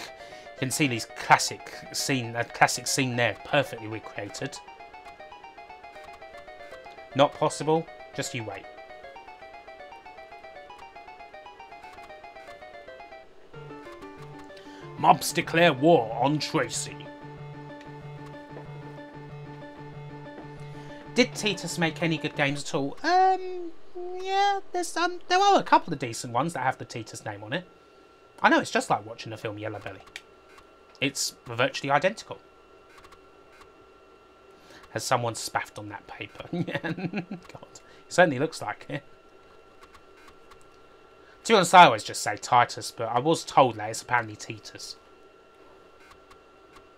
can see these classic scene there, perfectly recreated. Not possible, just you wait. Mobs declare war on Tracy. Did Titus make any good games at all? Yeah, there are a couple of decent ones that have the Titus name on it. I know, it's just like watching the film Yellow Belly. It's virtually identical. Has someone spaffed on that paper? God, it certainly looks like it. To be honest, I always just say Titus, but I was told that it's apparently Titus.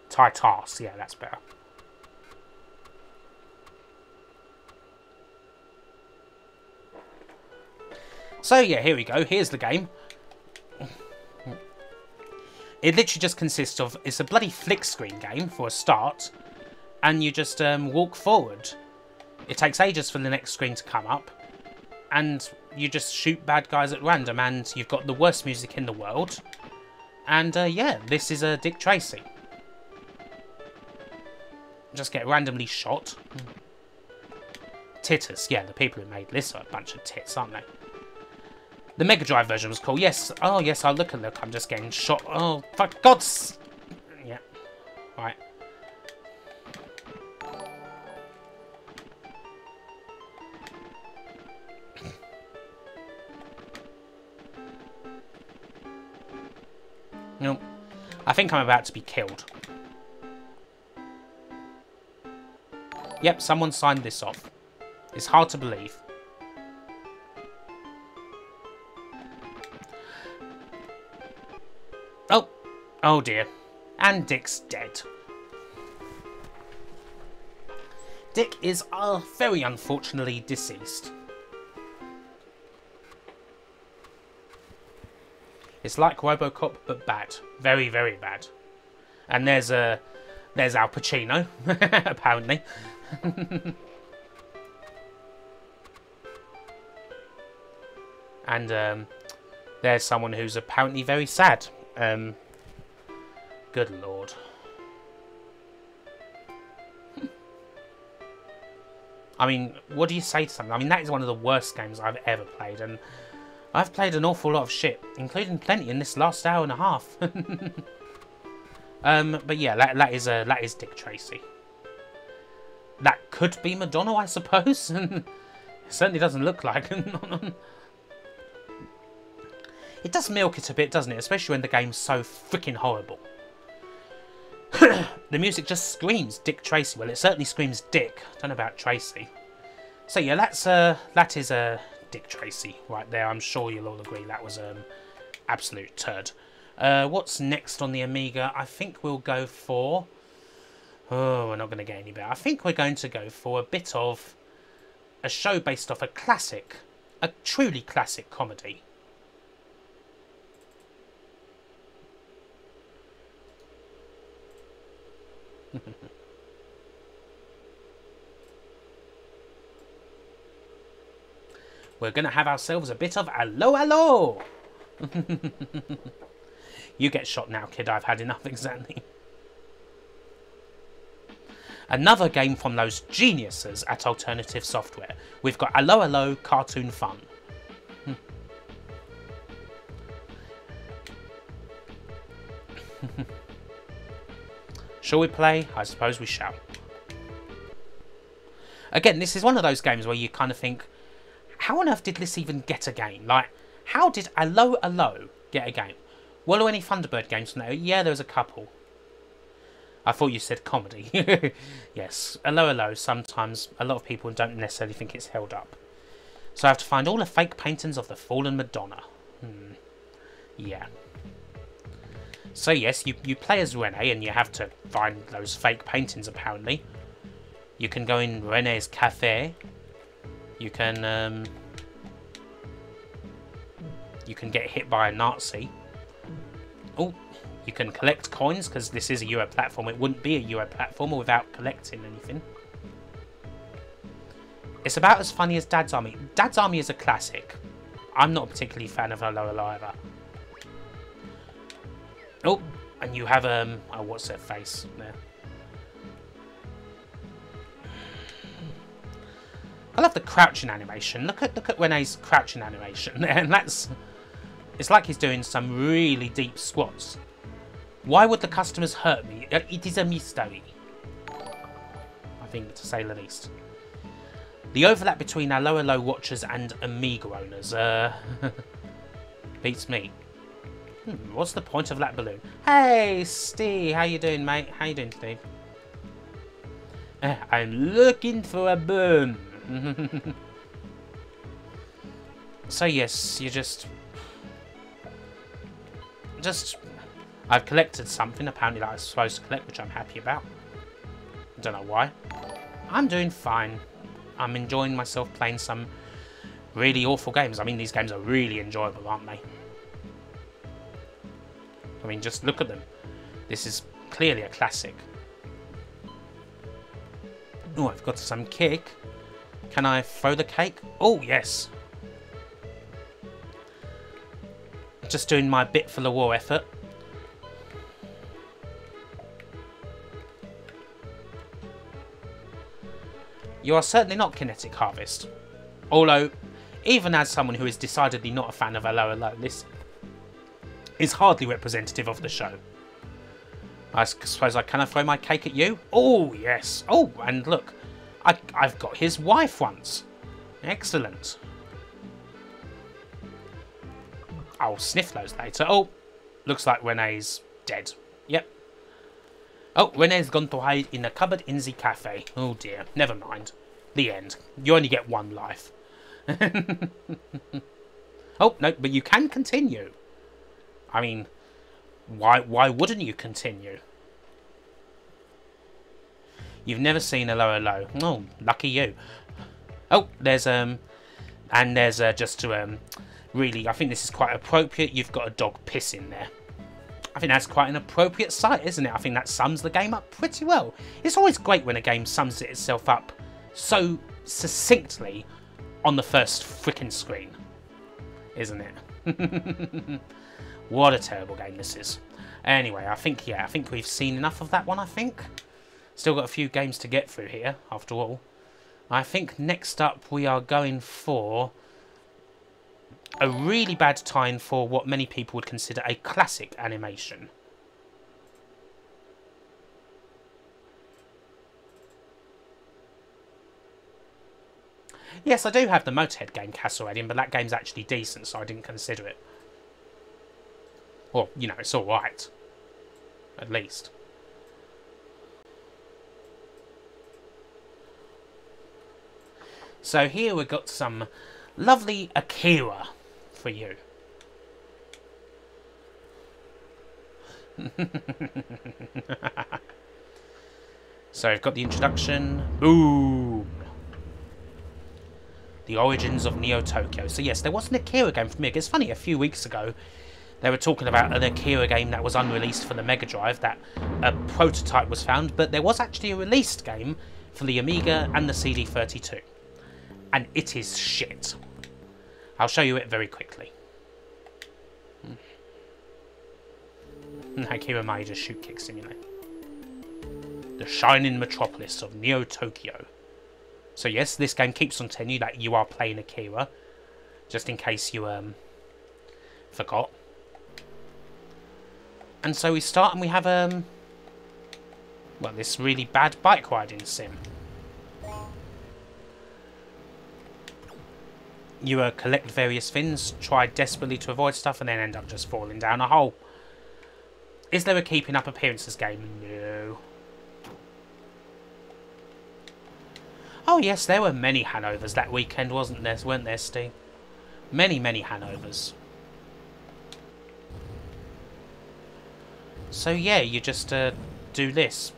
Titus, yeah, that's better. So yeah, here we go. Here's the game. It literally just consists of... It's a bloody flick screen game for a start. And you just walk forward. It takes ages for the next screen to come up. And you just shoot bad guys at random. And you've got the worst music in the world. And yeah, this is Dick Tracy. Just get randomly shot. Titus. Yeah, the people who made this are a bunch of tits, aren't they? The Mega Drive version was cool. Yes. Oh, yes. Oh, look. I'm just getting shot. Oh, for God's... Yeah. Right. No. I think I'm about to be killed. Yep, someone signed this off. It's hard to believe. Oh, oh dear. And Dick's dead. Dick is very unfortunately deceased. It's like RoboCop, but bad. Very, very bad. And there's Al Pacino, apparently. And there's someone who's apparently very sad. Good lord. I mean, what do you say to something? I mean, that is one of the worst games I've ever played, and I've played an awful lot of shit, including plenty in this last hour and a half. But yeah, that is Dick Tracy. That could be Madonna, I suppose. It certainly doesn't look like it. It does milk it a bit, doesn't it? Especially when the game's so freaking horrible. The music just screams Dick Tracy. Well, it certainly screams Dick. I don't know about Tracy. So yeah, that is Dick Tracy right there. I'm sure you'll all agree that was absolute turd. What's next on the Amiga? I think we'll go for... Oh, we're not going to get any better. I think we're going to go for a bit of a show based off a classic, a truly classic comedy. We're going to have ourselves a bit of Allo Allo! You get shot now, kid. I've had enough, exactly. Another game from those geniuses at Alternative Software. We've got Allo Allo Cartoon Fun. Shall we play? I suppose we shall. Again, this is one of those games where you kind of think, how on earth did this even get a game? Like, how did Allo Allo get a game? Were there any Thunderbird games from there? Yeah, there was a couple. I thought you said comedy. Yes, hello. Sometimes a lot of people don't necessarily think it's held up. So I have to find all the fake paintings of the fallen Madonna. Yeah. So yes, you play as Rene and you have to find those fake paintings apparently. You can go in Rene's cafe. You can get hit by a Nazi. Oh, you can collect coins because this is a Euro platform. It wouldn't be a Euro platformer without collecting anything. It's about as funny as Dad's Army. Dad's Army is a classic. I'm not a particularly fan of Hello either. Oh, and you have oh, what's her face there? I love the crouching animation. Look at Rene's crouching animation, and it's like he's doing some really deep squats. Why would the customers hurt me? It is a mystery, I think, to say the least. The overlap between our low watchers and Amiga owners beats me. What's the point of that balloon? Hey, Steve, how you doing, mate? How you doing, Steve? I'm looking for a balloon. So yes, you just I've collected something apparently that I was supposed to collect, which I'm happy about. I don't know why. I'm doing fine. I'm enjoying myself playing some really awful games. I mean, these games are really enjoyable, aren't they? I mean, just look at them. This is clearly a classic. Oh, I've got some cake. Can I throw the cake? Oh, yes. Just doing my bit for the war effort. You are certainly not Kinetic Harvest. Although, even as someone who is decidedly not a fan of Hello, this is hardly representative of the show. I suppose can I throw my cake at you? Oh, yes. Oh, and look, I've got his wife once. Excellent. I'll sniff those later. Oh, looks like Rene's dead. Yep. Oh, Rene's gone to hide in a cupboard in the cafe. Oh dear, never mind. The end. You only get one life. Oh, no, but you can continue. I mean, why wouldn't you continue? You've never seen Hello. Oh, lucky you. Oh, there's and there's just to really, I think this is quite appropriate. You've got a dog pissing there. I think that's quite an appropriate sight, isn't it? I think that sums the game up pretty well. It's always great when a game sums itself up so succinctly on the first frickin' screen, isn't it? What a terrible game this is. Anyway, I think we've seen enough of that one, I think. Still got a few games to get through here, after all. I think next up we are going for a really bad time for what many people would consider a classic animation. Yes, I do have the Motorhead game Castle Alien, but that game's actually decent, so I didn't consider it. Well, you know, it's alright. At least. So here we've got some lovely Akira for you. So we've got the introduction. Boom! The origins of Neo Tokyo. So yes, there was an Akira game for Amiga. It's funny, a few weeks ago they were talking about an Akira game that was unreleased for the Mega Drive, that a prototype was found, but there was actually a released game for the Amiga and the CD32. And it is shit. I'll show you it very quickly. Akira Maeda's Shoot Kick Simulator. The shining metropolis of Neo Tokyo. So yes, this game keeps on telling you that you are playing Akira, just in case you forgot. And so we start and we have well, this really bad bike riding sim. You collect various things, try desperately to avoid stuff, and then end up just falling down a hole. Is there a keeping up appearances game? No. Oh yes, there were many Hanovers that weekend, weren't there, Steve? Many, many Hanovers. So yeah, you just do this.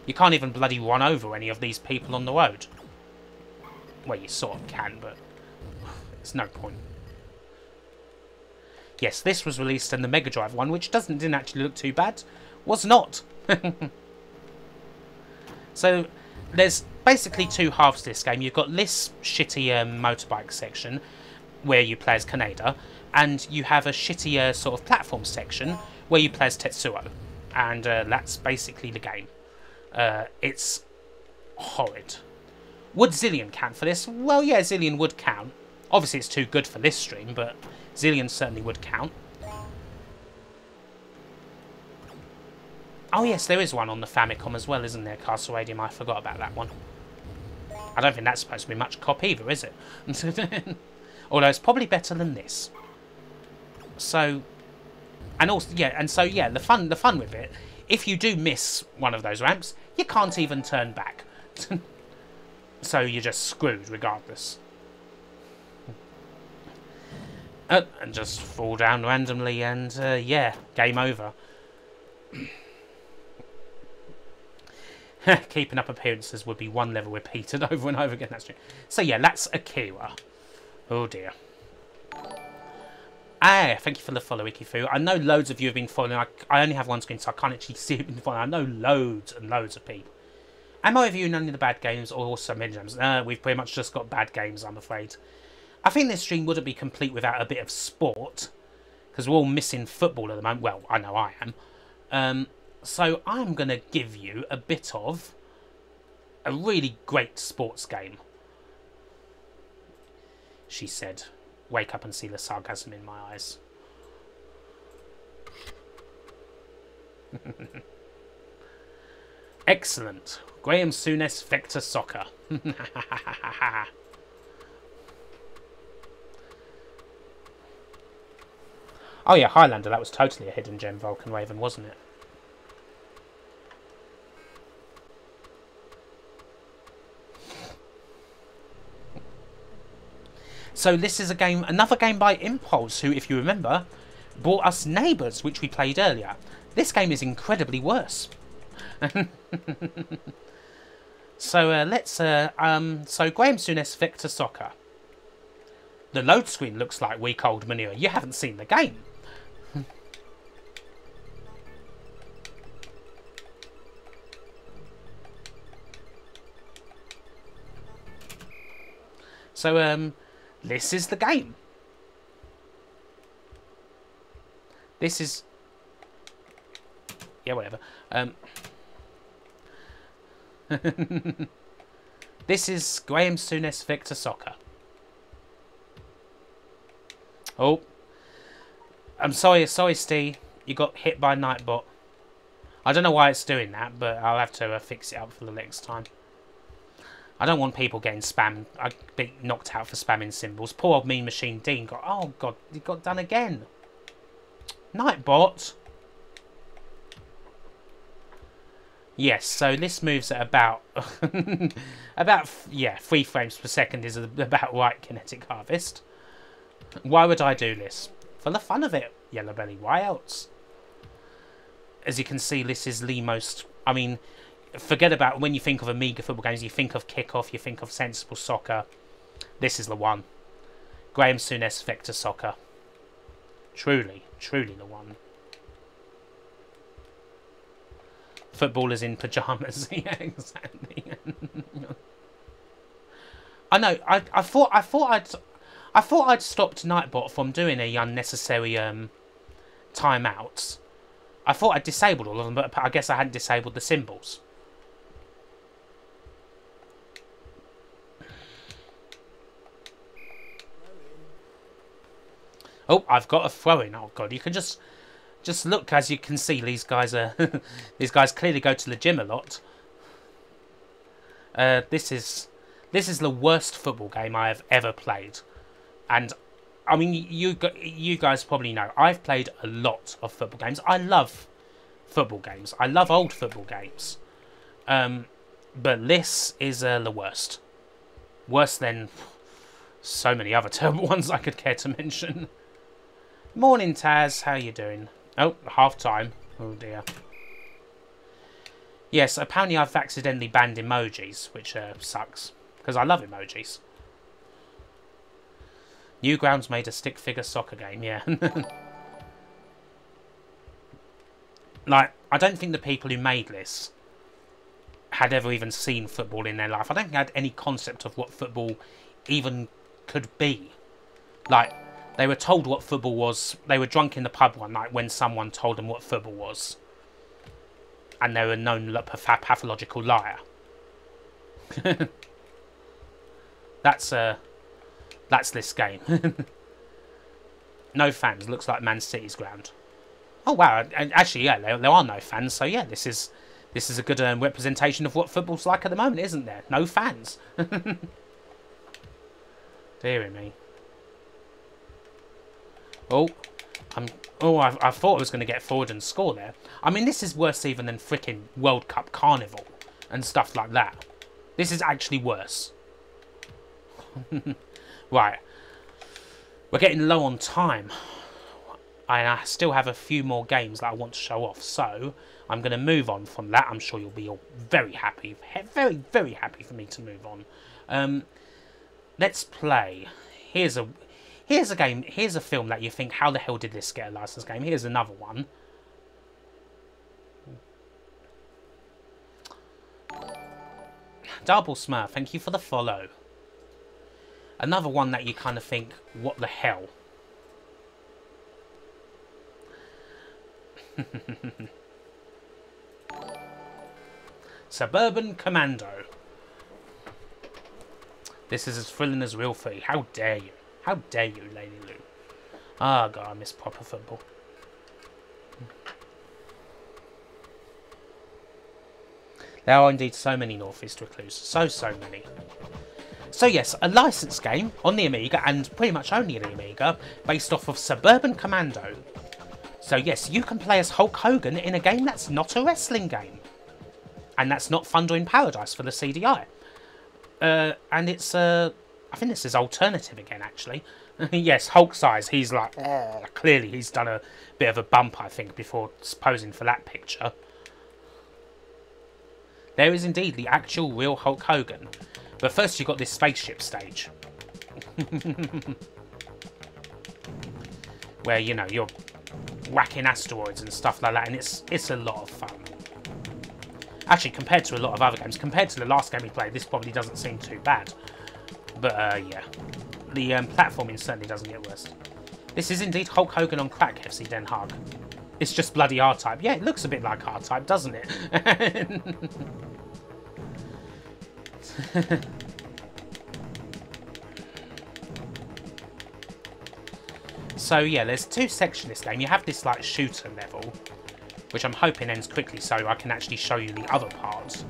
You can't even bloody run over any of these people on the road. Well, you sort of can, but there's no point. Yes, this was released in the Mega Drive one, which didn't actually look too bad. Was not. So there's basically two halves to this game. You've got this shitty motorbike section where you play as Canada, and you have a shitty sort of platform section where you play as Tetsuo. And that's basically the game. It's horrid. Would Zillion count for this? Well, yeah, Zillion would count. Obviously, it's too good for this stream, but Zillion certainly would count. Oh yes, there is one on the Famicom as well, isn't there? Castle Radium, I forgot about that one. I don't think that's supposed to be much cop either, is it? Although it's probably better than this. So, and also, yeah, and so yeah, the fun with it, if you do miss one of those ramps, you can't even turn back. So you're just screwed regardless. And just fall down randomly and, yeah, game over. Keeping up appearances would be one level repeated over and over again. That's true. So yeah, that's Akira. Oh dear. Ah, thank you for the follow, Ikifu. I know loads of you have been following. I only have one screen, so I can't actually see who've been following. I know loads and loads of people. Am I reviewing only the bad games or also mini games? We've pretty much just got bad games, I'm afraid. I think this stream wouldn't be complete without a bit of sport, because we're all missing football at the moment. Well, I know I am. So I'm going to give you a bit of a really great sports game. She said, wake up and see the sarcasm in my eyes. Excellent. Graham Souness Vector Soccer. Oh yeah, Highlander, that was totally a hidden gem, Vulcan Raven, wasn't it? So this is a game, another game by Impulse, who, if you remember, brought us Neighbours, which we played earlier. This game is incredibly worse. So so Graham Souness Vector Soccer. The load screen looks like weak old manure. You haven't seen the game. So this is the game. This is, yeah, whatever. This is Graham Souness Vector Soccer. Oh, I'm sorry, Steve. You got hit by Nightbot. I don't know why it's doing that, but I'll have to fix it up for the next time. I don't want people getting spammed. I get knocked out for spamming symbols. Poor old Mean Machine Dean got... Oh, God. He got done again. Nightbot. Yes, so this moves at about... yeah, 3 frames per second is about right kinetic harvest. Why would I do this? For the fun of it, Yellow Belly. Why else? As you can see, this is the most... I mean... Forget about when you think of Amiga football games, you think of Kickoff, you think of Sensible Soccer. This is the one. Graham Souness Vector Soccer. Truly, truly the one. Footballers in pyjamas. Yeah, exactly. I know. I thought I'd stopped Nightbot from doing any unnecessary timeouts. I thought I'd disabled all of them, but I guess I hadn't disabled the symbols. Oh, I've got a throw-in. Oh God, you can just look. As you can see, these guys are these guys clearly go to the gym a lot. This is the worst football game I have ever played, and I mean you guys probably know I've played a lot of football games. I love football games. I love old football games. But this is the worst. Worse than so many other terrible ones I could care to mention. Morning, Taz. How you doing? Oh, half time. Oh, dear. Yes, apparently I've accidentally banned emojis, which sucks. Because I love emojis. Newgrounds made a stick figure soccer game, yeah. Like, I don't think the people who made this had ever even seen football in their life. I don't think they had any concept of what football even could be. Like, they were told what football was. They were drunk in the pub one night when someone told them what football was. And they were known pathological liar. That's this game. No fans. Looks like Man City's ground. Oh wow! And actually, yeah, there are no fans. So yeah, this is a good representation of what football's like at the moment, isn't there? No fans. Dear me. Oh, I thought I was going to get forward and score there. I mean, this is worse even than frickin' World Cup Carnival and stuff like that. This is actually worse. Right. We're getting low on time. And I still have a few more games that I want to show off. So, I'm going to move on from that. I'm sure you'll be all very happy. Very, very happy for me to move on. Let's play. Here's a game. Here's a film that you think, how the hell did this get a licensed game? Here's another one. Double Smurf, thank you for the follow. Another one that you kind of think, what the hell? Suburban Commando. This is as thrilling as real footy. How dare you? How dare you, Lady Lou? Ah, God, I miss proper football. There are indeed so many North East recluse. So many. So yes, a licensed game on the Amiga, and pretty much only the Amiga, based off of Suburban Commando. So yes, you can play as Hulk Hogan in a game that's not a wrestling game. And that's not Thunder in Paradise for the CDI. And it's, I think this is alternative again, actually. Yes, Hulk size, he's like, clearly he's done a bit of a bump, I think, before posing for that picture. There is indeed the actual real Hulk Hogan. But first you've got this spaceship stage. Where, you know, you're whacking asteroids and stuff like that, and it's a lot of fun. Actually, compared to a lot of other games, compared to the last game we played, this probably doesn't seem too bad. But, yeah. The platforming certainly doesn't get worse. This is indeed Hulk Hogan on crack, FC Den Haag. It's just bloody R-Type. Yeah, it looks a bit like R-Type, doesn't it? So yeah, there's two sections in this game. You have this like shooter level, which I'm hoping ends quickly so I can actually show you the other parts.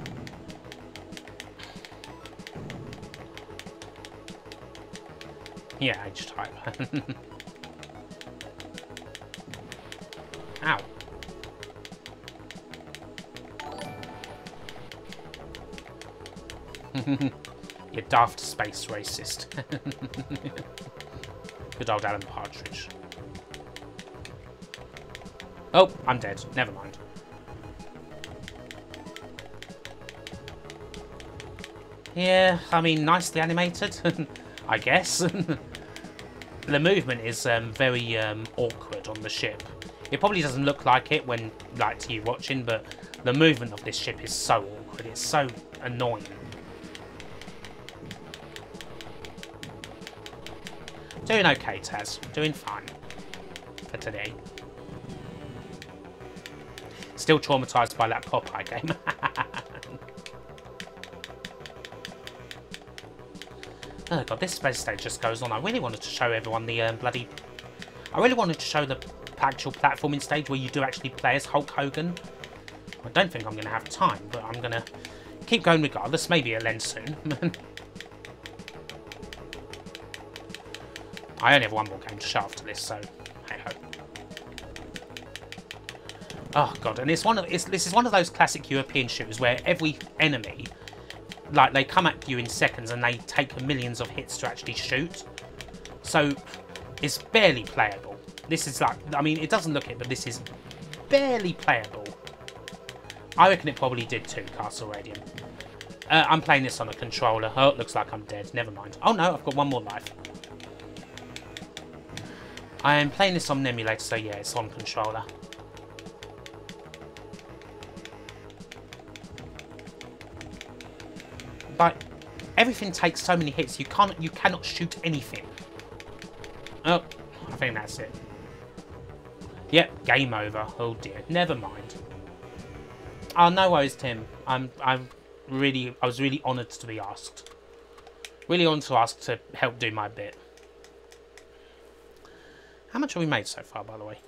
Yeah, H-Type. Ow. You daft space racist. Good old Alan Partridge. Oh, I'm dead. Never mind. Yeah, I mean, nicely animated, I guess. The movement is very awkward on the ship. It probably doesn't look like it when, like, to you watching, but the movement of this ship is so awkward. It's so annoying. Doing okay, Taz. Doing fine. For today. Still traumatised by that Popeye game. Oh god, this space stage just goes on. I really wanted to show everyone the bloody... I really wanted to show the actual platforming stage where you do actually play as Hulk Hogan. I don't think I'm going to have time, but I'm going to keep going regardless. Maybe it'll end soon. I only have one more game to show after this, so hey ho. Oh god, and this is one of those classic European shooters where every enemy like, they come at you in seconds and they take millions of hits to actually shoot. So, it's barely playable. This is like, I mean, it doesn't look it, but this is barely playable. I reckon it probably did too, Castle Radiant. I'm playing this on a controller. Oh, it looks like I'm dead. Never mind. Oh no, I've got one more life. I am playing this on an emulator, so yeah, it's on controller. But everything takes so many hits, you cannot shoot anything. Oh, I think that's it. Yep, game over. Oh dear, never mind. Oh, no worries, Tim. I was really honoured to be asked. Really honoured to ask to help do my bit. How much have we made so far, by the way?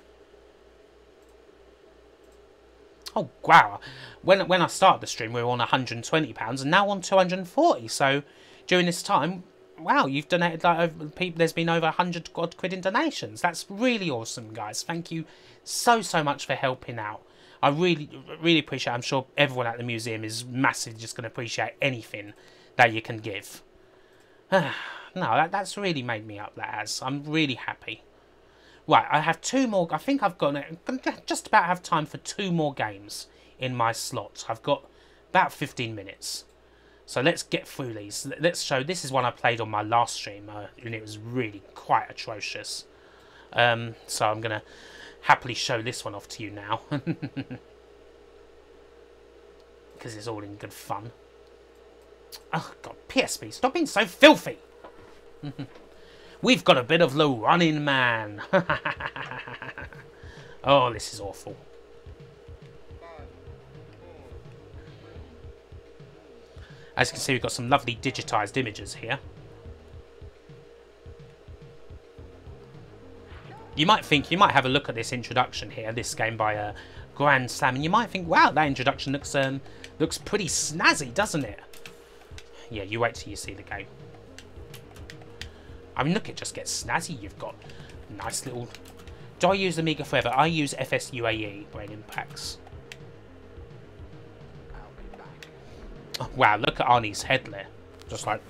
Oh, wow. When I started the stream, we were on £120 and now on 240. So, during this time, wow, you've donated like there's been over 100 odd quid in donations. That's really awesome, guys. Thank you so much for helping out. I really appreciate it. I'm sure everyone at the museum is massively just going to appreciate anything that you can give. No, that's really made me up, that has. I'm really happy. Right, I have 2 more. I think I've got just about have time for 2 more games in my slot. I've got about 15 minutes. So let's get through these. Let's show. This is one I played on my last stream, and it was really quite atrocious. So I'm going to happily show this one off to you now. Because it's all in good fun. Oh, God, PSP, stop being so filthy! We've got a bit of the Running Man. Oh, this is awful. As you can see, we've got some lovely digitised images here. You might think, you might have a look at this introduction here, this game by Grand Slam, and you might think, wow, that introduction looks pretty snazzy, doesn't it? Yeah, you wait till you see the game. I mean, look, it just gets snazzy. You've got nice little... Do I use Amiga Forever? I use FSUAE, Brain Impacts. Oh, wow, look at Arnie's head there. Just like...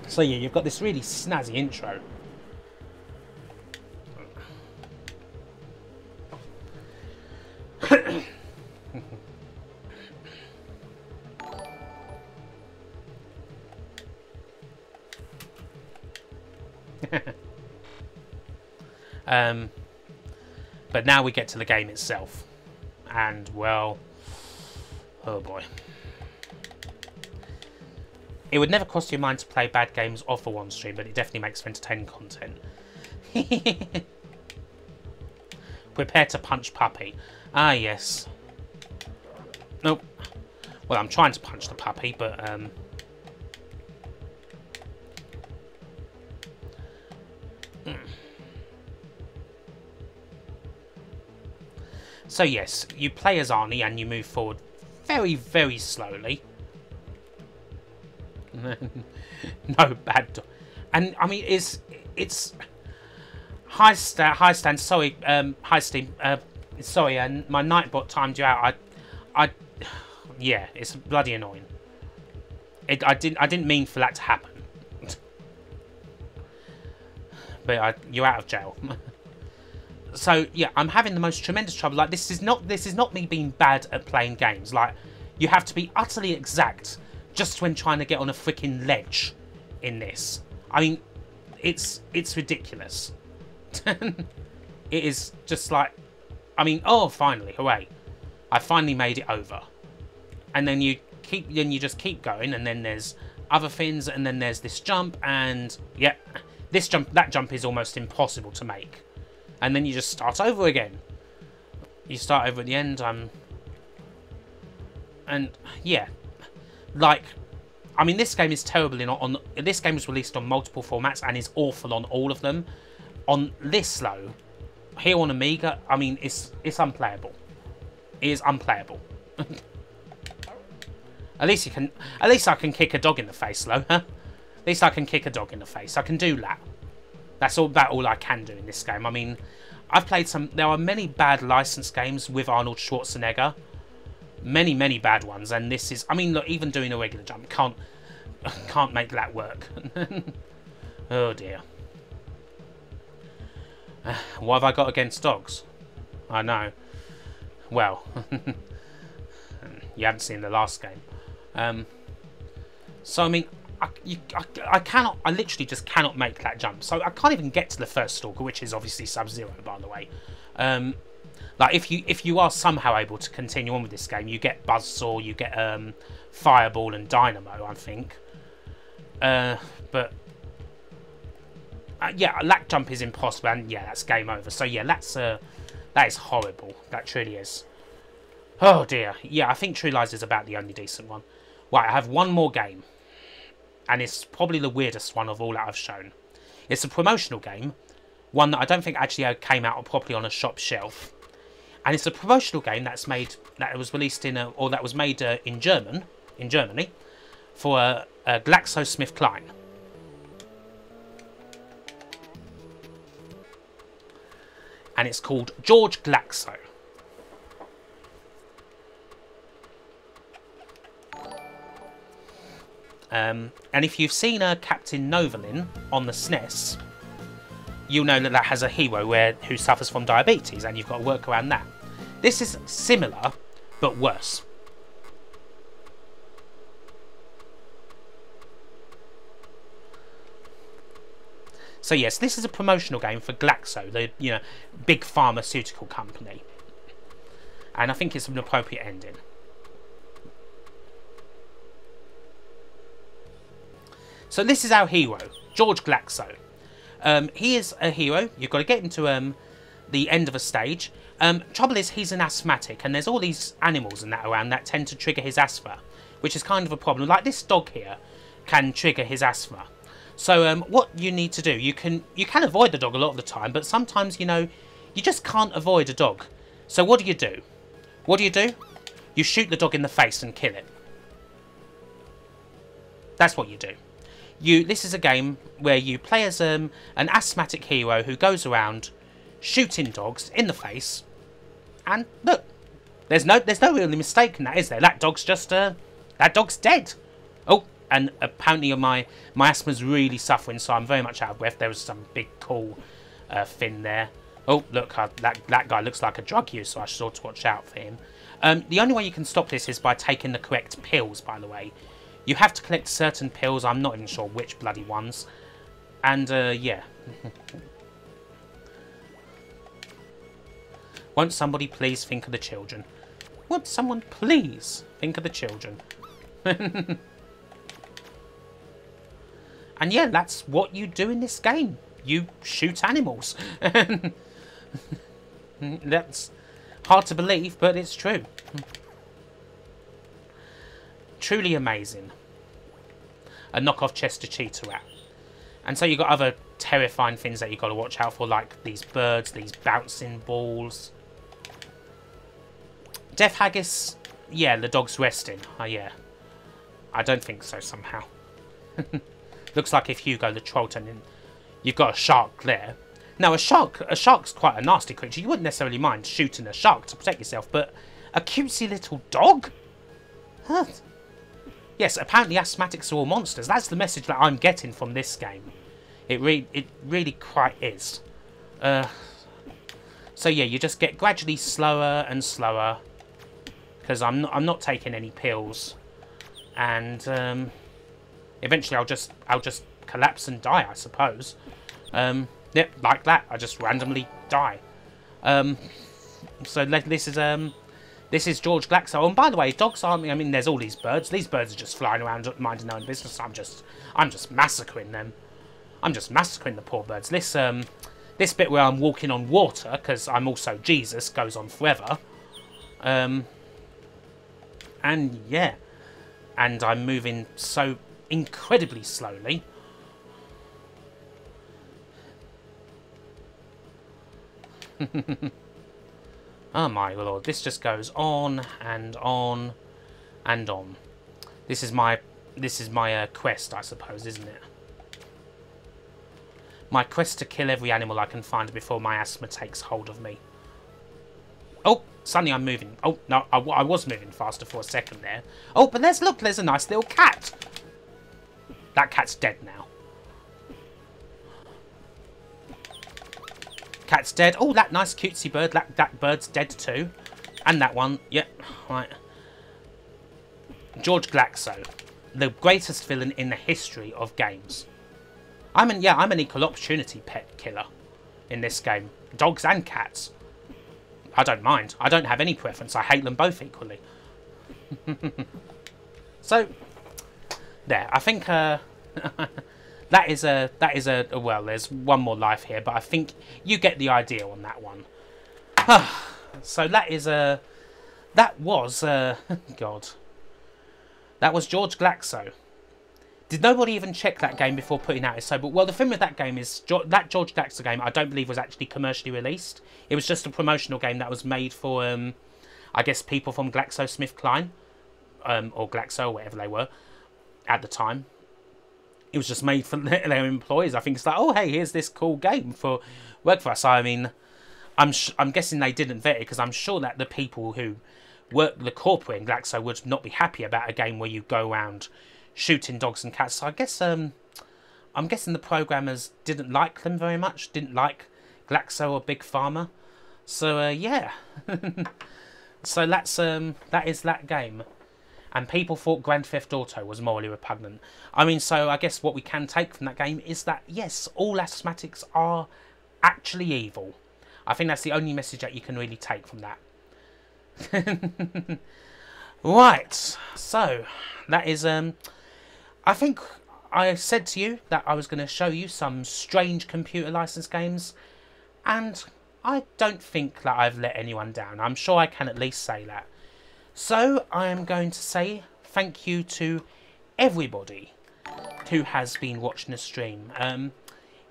So yeah, you've got this really snazzy intro. But now we get to the game itself, and well, oh boy, it would never cross your mind to play bad games off of one stream, but it definitely makes for entertaining content. Prepare to punch puppy. Ah yes. Nope. Well, I'm trying to punch the puppy, but So yes, you play as Arnie and you move forward very, very slowly. No bad. And I mean, it's high stand. Sorry, high steam. Sorry, and my Nightbot timed you out. Yeah, it's bloody annoying. I didn't mean for that to happen. But you're out of jail. So yeah, I'm having the most tremendous trouble. Like this is not me being bad at playing games. Like you have to be utterly exact just when trying to get on a freaking ledge in this. I mean, it's ridiculous. It is just like, I mean, oh finally, hooray! I finally made it over. And then you just keep going, and then there's other things, and then there's this jump, and yeah, that jump is almost impossible to make. And then you just start over again. You start over at the end. And yeah, like, I mean, this game is terrible this game was released on multiple formats and is awful on all of them. On this low, here on Amiga, I mean, it's unplayable. It is unplayable. At least I can kick a dog in the face, though, huh? At least I can kick a dog in the face. I can do that. That's about all I can do in this game. I mean, I've played there are many bad licensed games with Arnold Schwarzenegger. Many, many bad ones, and this is... I mean, look, even doing a regular jump can't make that work. Oh, dear. What have I got against dogs? I know. Well, you haven't seen the last game. So, I mean, I literally just cannot make that jump. So I can't even get to the first stalker, which is obviously Sub-Zero, by the way. Like, if you are somehow able to continue on with this game, you get Buzzsaw, you get Fireball and Dynamo, I think. But yeah, a lack jump is impossible, and yeah, that's game over. So yeah, that is horrible. That truly is. Oh dear. Yeah, I think True Lies is about the only decent one. Right, I have one more game, and it's probably the weirdest one of all that I've shown. It's a promotional game, one that I don't think actually came out properly on a shop shelf. And it's a promotional game that was released in that was made in Germany, for GlaxoSmithKline. And it's called George Glaxo. And if you've seen Captain Novolin on the SNES, you'll know that has a hero who suffers from diabetes, and you've got to work around that. This is similar, but worse. So yes, this is a promotional game for Glaxo, the big pharmaceutical company, and I think it's an appropriate ending. So this is our hero, George Glaxo. He is a hero. You've got to get him to the end of a stage. Trouble is, he's an asthmatic, and there's all these animals and that around that tend to trigger his asthma, which is kind of a problem. Like this dog here can trigger his asthma. So what you need to do, you can avoid the dog a lot of the time, but sometimes, you just can't avoid a dog. So what do you do? You shoot the dog in the face and kill it. That's what you do. This is a game where you play as an asthmatic hero who goes around shooting dogs in the face, and look, there's no real mistake in that, is there? That dog's dead. Oh, and apparently my asthma's really suffering, so I'm very much out of breath. There was some big cool fin there. Oh, look, that guy looks like a drug user, so I should sort of watch out for him. The only way you can stop this is by taking the correct pills, by the way. You have to collect certain pills, I'm not even sure which bloody ones. And, yeah. Won't somebody please think of the children? Won't someone please think of the children? And yeah, that's what you do in this game. You shoot animals. That's hard to believe, but it's true. Truly amazing. A knockoff Chester Cheetah rat. And so you've got other terrifying things that you've got to watch out for, like these birds, these bouncing balls. Death Haggis, yeah, the dog's resting. Oh yeah. I don't think so somehow. Looks like if Hugo the troll turned in, you've got a shark there. Now a shark's quite a nasty creature. You wouldn't necessarily mind shooting a shark to protect yourself, but a cutesy little dog? Huh. Yes, apparently asthmatics are all monsters. That's the message that I'm getting from this game. It really quite is. So yeah, you just get gradually slower and slower, because I'm not taking any pills, and eventually I'll just collapse and die, I suppose. Yep, like that. I just randomly die. So this is George Glaxo. And by the way, dogs aren't... I mean, there's all these birds. These birds are just flying around minding their own business. I'm just massacring them. I'm just massacring the poor birds. This bit where I'm walking on water, because I'm also Jesus, goes on forever. And yeah. And I'm moving so incredibly slowly. Oh my lord, this just goes on and on and on. This is my quest, I suppose, isn't it? My quest to kill every animal I can find before my asthma takes hold of me. Oh, Suddenly I'm moving. Oh, no, I was moving faster for a second there. Oh, but look, there's a nice little cat. That cat's dead now. Cat's dead. Oh, that nice cutesy bird. That bird's dead too. And that one. Yep. Right. George Glaxo. The greatest villain in the history of games. I'm an equal opportunity pet killer in this game. Dogs and cats. I don't mind. I don't have any preference. I hate them both equally. So, there. I think that is a well, there's one more life here, but I think you get the idea on that one. So that is that was God. That was George Glaxo. Did nobody even check that game before putting out his so? But well, the thing with that game is that George Glaxo game, I don't believe was actually commercially released. It was just a promotional game that was made for, I guess, people from GlaxoSmithKline, or Glaxo, or whatever they were at the time. It was just made for their employees. I think it's like, oh hey, here's this cool game for work for us. I mean, I'm guessing they didn't vet it because I'm sure that the people who work the corporate in Glaxo would not be happy about a game where you go around shooting dogs and cats. So I guess I'm guessing the programmers didn't like them very much, didn't like Glaxo or Big Pharma. So yeah. So that is that game. And people thought Grand Theft Auto was morally repugnant. I mean, so I guess what we can take from that game is that yes, all asthmatics are actually evil. I think that's the only message that you can really take from that. Right, so that is I think I said to you that I was going to show you some strange computer license games, and I don't think that I've let anyone down. I'm sure I can at least say that. So I am going to say thank you to everybody who has been watching the stream.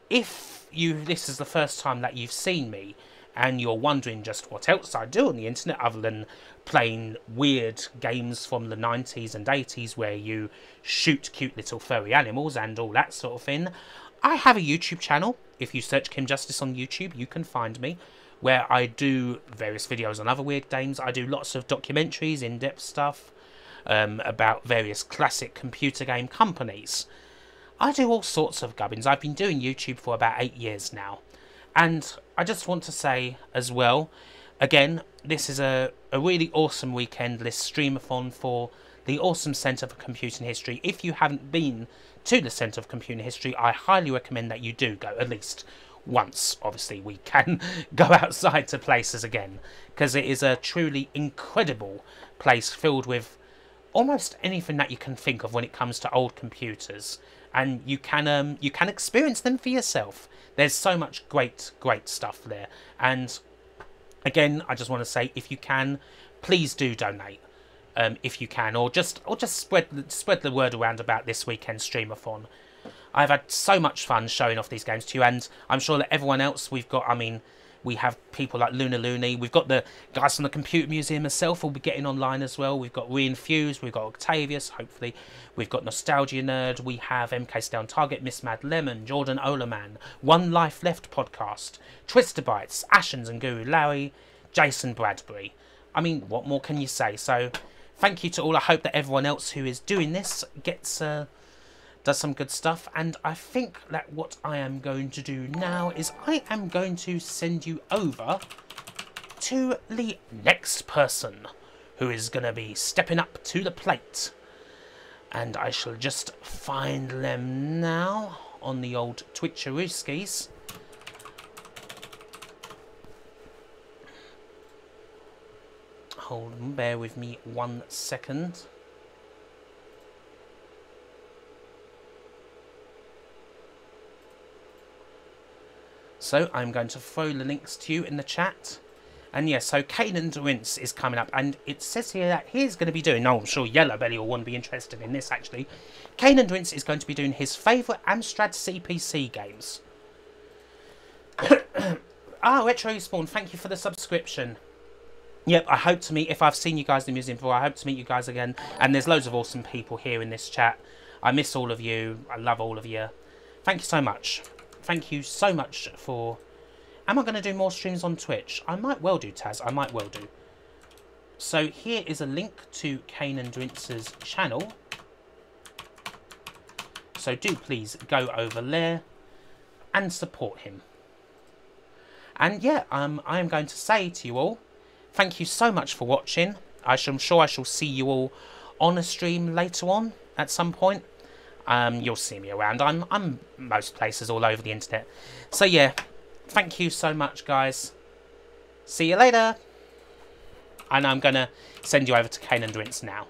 If this is the first time that you've seen me and you're wondering just what else I do on the internet other than playing weird games from the 90s and 80s where you shoot cute little furry animals and all that sort of thing, I have a YouTube channel. If you search Kim Justice on YouTube, you can find me, where I do various videos on other weird games. I do lots of documentaries, in-depth stuff about various classic computer game companies. I do all sorts of gubbins. I've been doing YouTube for about 8 years now. And I just want to say as well, again, this is a really awesome weekend, this streamathon for the awesome Centre for Computing History. If you haven't been to the Centre for Computing History, I highly recommend that you do go, at least once. Obviously, we can go outside to places again, because it is a truly incredible place filled with almost anything that you can think of when it comes to old computers. And you can experience them for yourself. There's so much great stuff there. And again, I just want to say, if you can, please do donate. If you can, or just spread the word around about this weekend's streamathon. I've had so much fun showing off these games to you, and I'm sure that everyone else we've got. I mean, we have people like Luna Looney. We've got the guys from the Computer Museum herself will be getting online as well. We've got Reinfused. We've got Octavius, hopefully. We've got Nostalgia Nerd. We have MK Stay on Target, Miss Mad Lemon, Jordan Olaman, One Life Left podcast, Twister Bites, Ashens and Guru Larry, Jason Bradbury. I mean, what more can you say? So, thank you to all. I hope that everyone else who is doing this does some good stuff, and I think that what I am going to do now is I am going to send you over to the next person who is going to be stepping up to the plate, and I shall just find them now on the old Twitcherooskies. Hold on, bear with me 1 second. So I'm going to throw the links to you in the chat. And yes, so Kanan Drince is coming up, and it says here that he's going to be doing, I'm sure Yellow Belly will want to be interested in this actually. Kanan Drince is going to be doing his favourite Amstrad CPC games. Retro Spawn, thank you for the subscription. Yep, I hope to meet, if I've seen you guys in the museum before, I hope to meet you guys again. And there's loads of awesome people here in this chat. I miss all of you. I love all of you. Thank you so much. Thank you so much for... Am I going to do more streams on Twitch? I might well do, Taz. I might well do. So here is a link to Kane and Drintz's channel. So do please go over there and support him. And yeah, I am going to say to you all, thank you so much for watching. I'm sure I shall see you all on a stream later on at some point. You'll see me around. I'm most places all over the internet. So yeah, thank you so much, guys. See you later. And I'm going to send you over to Kane and Drintz now.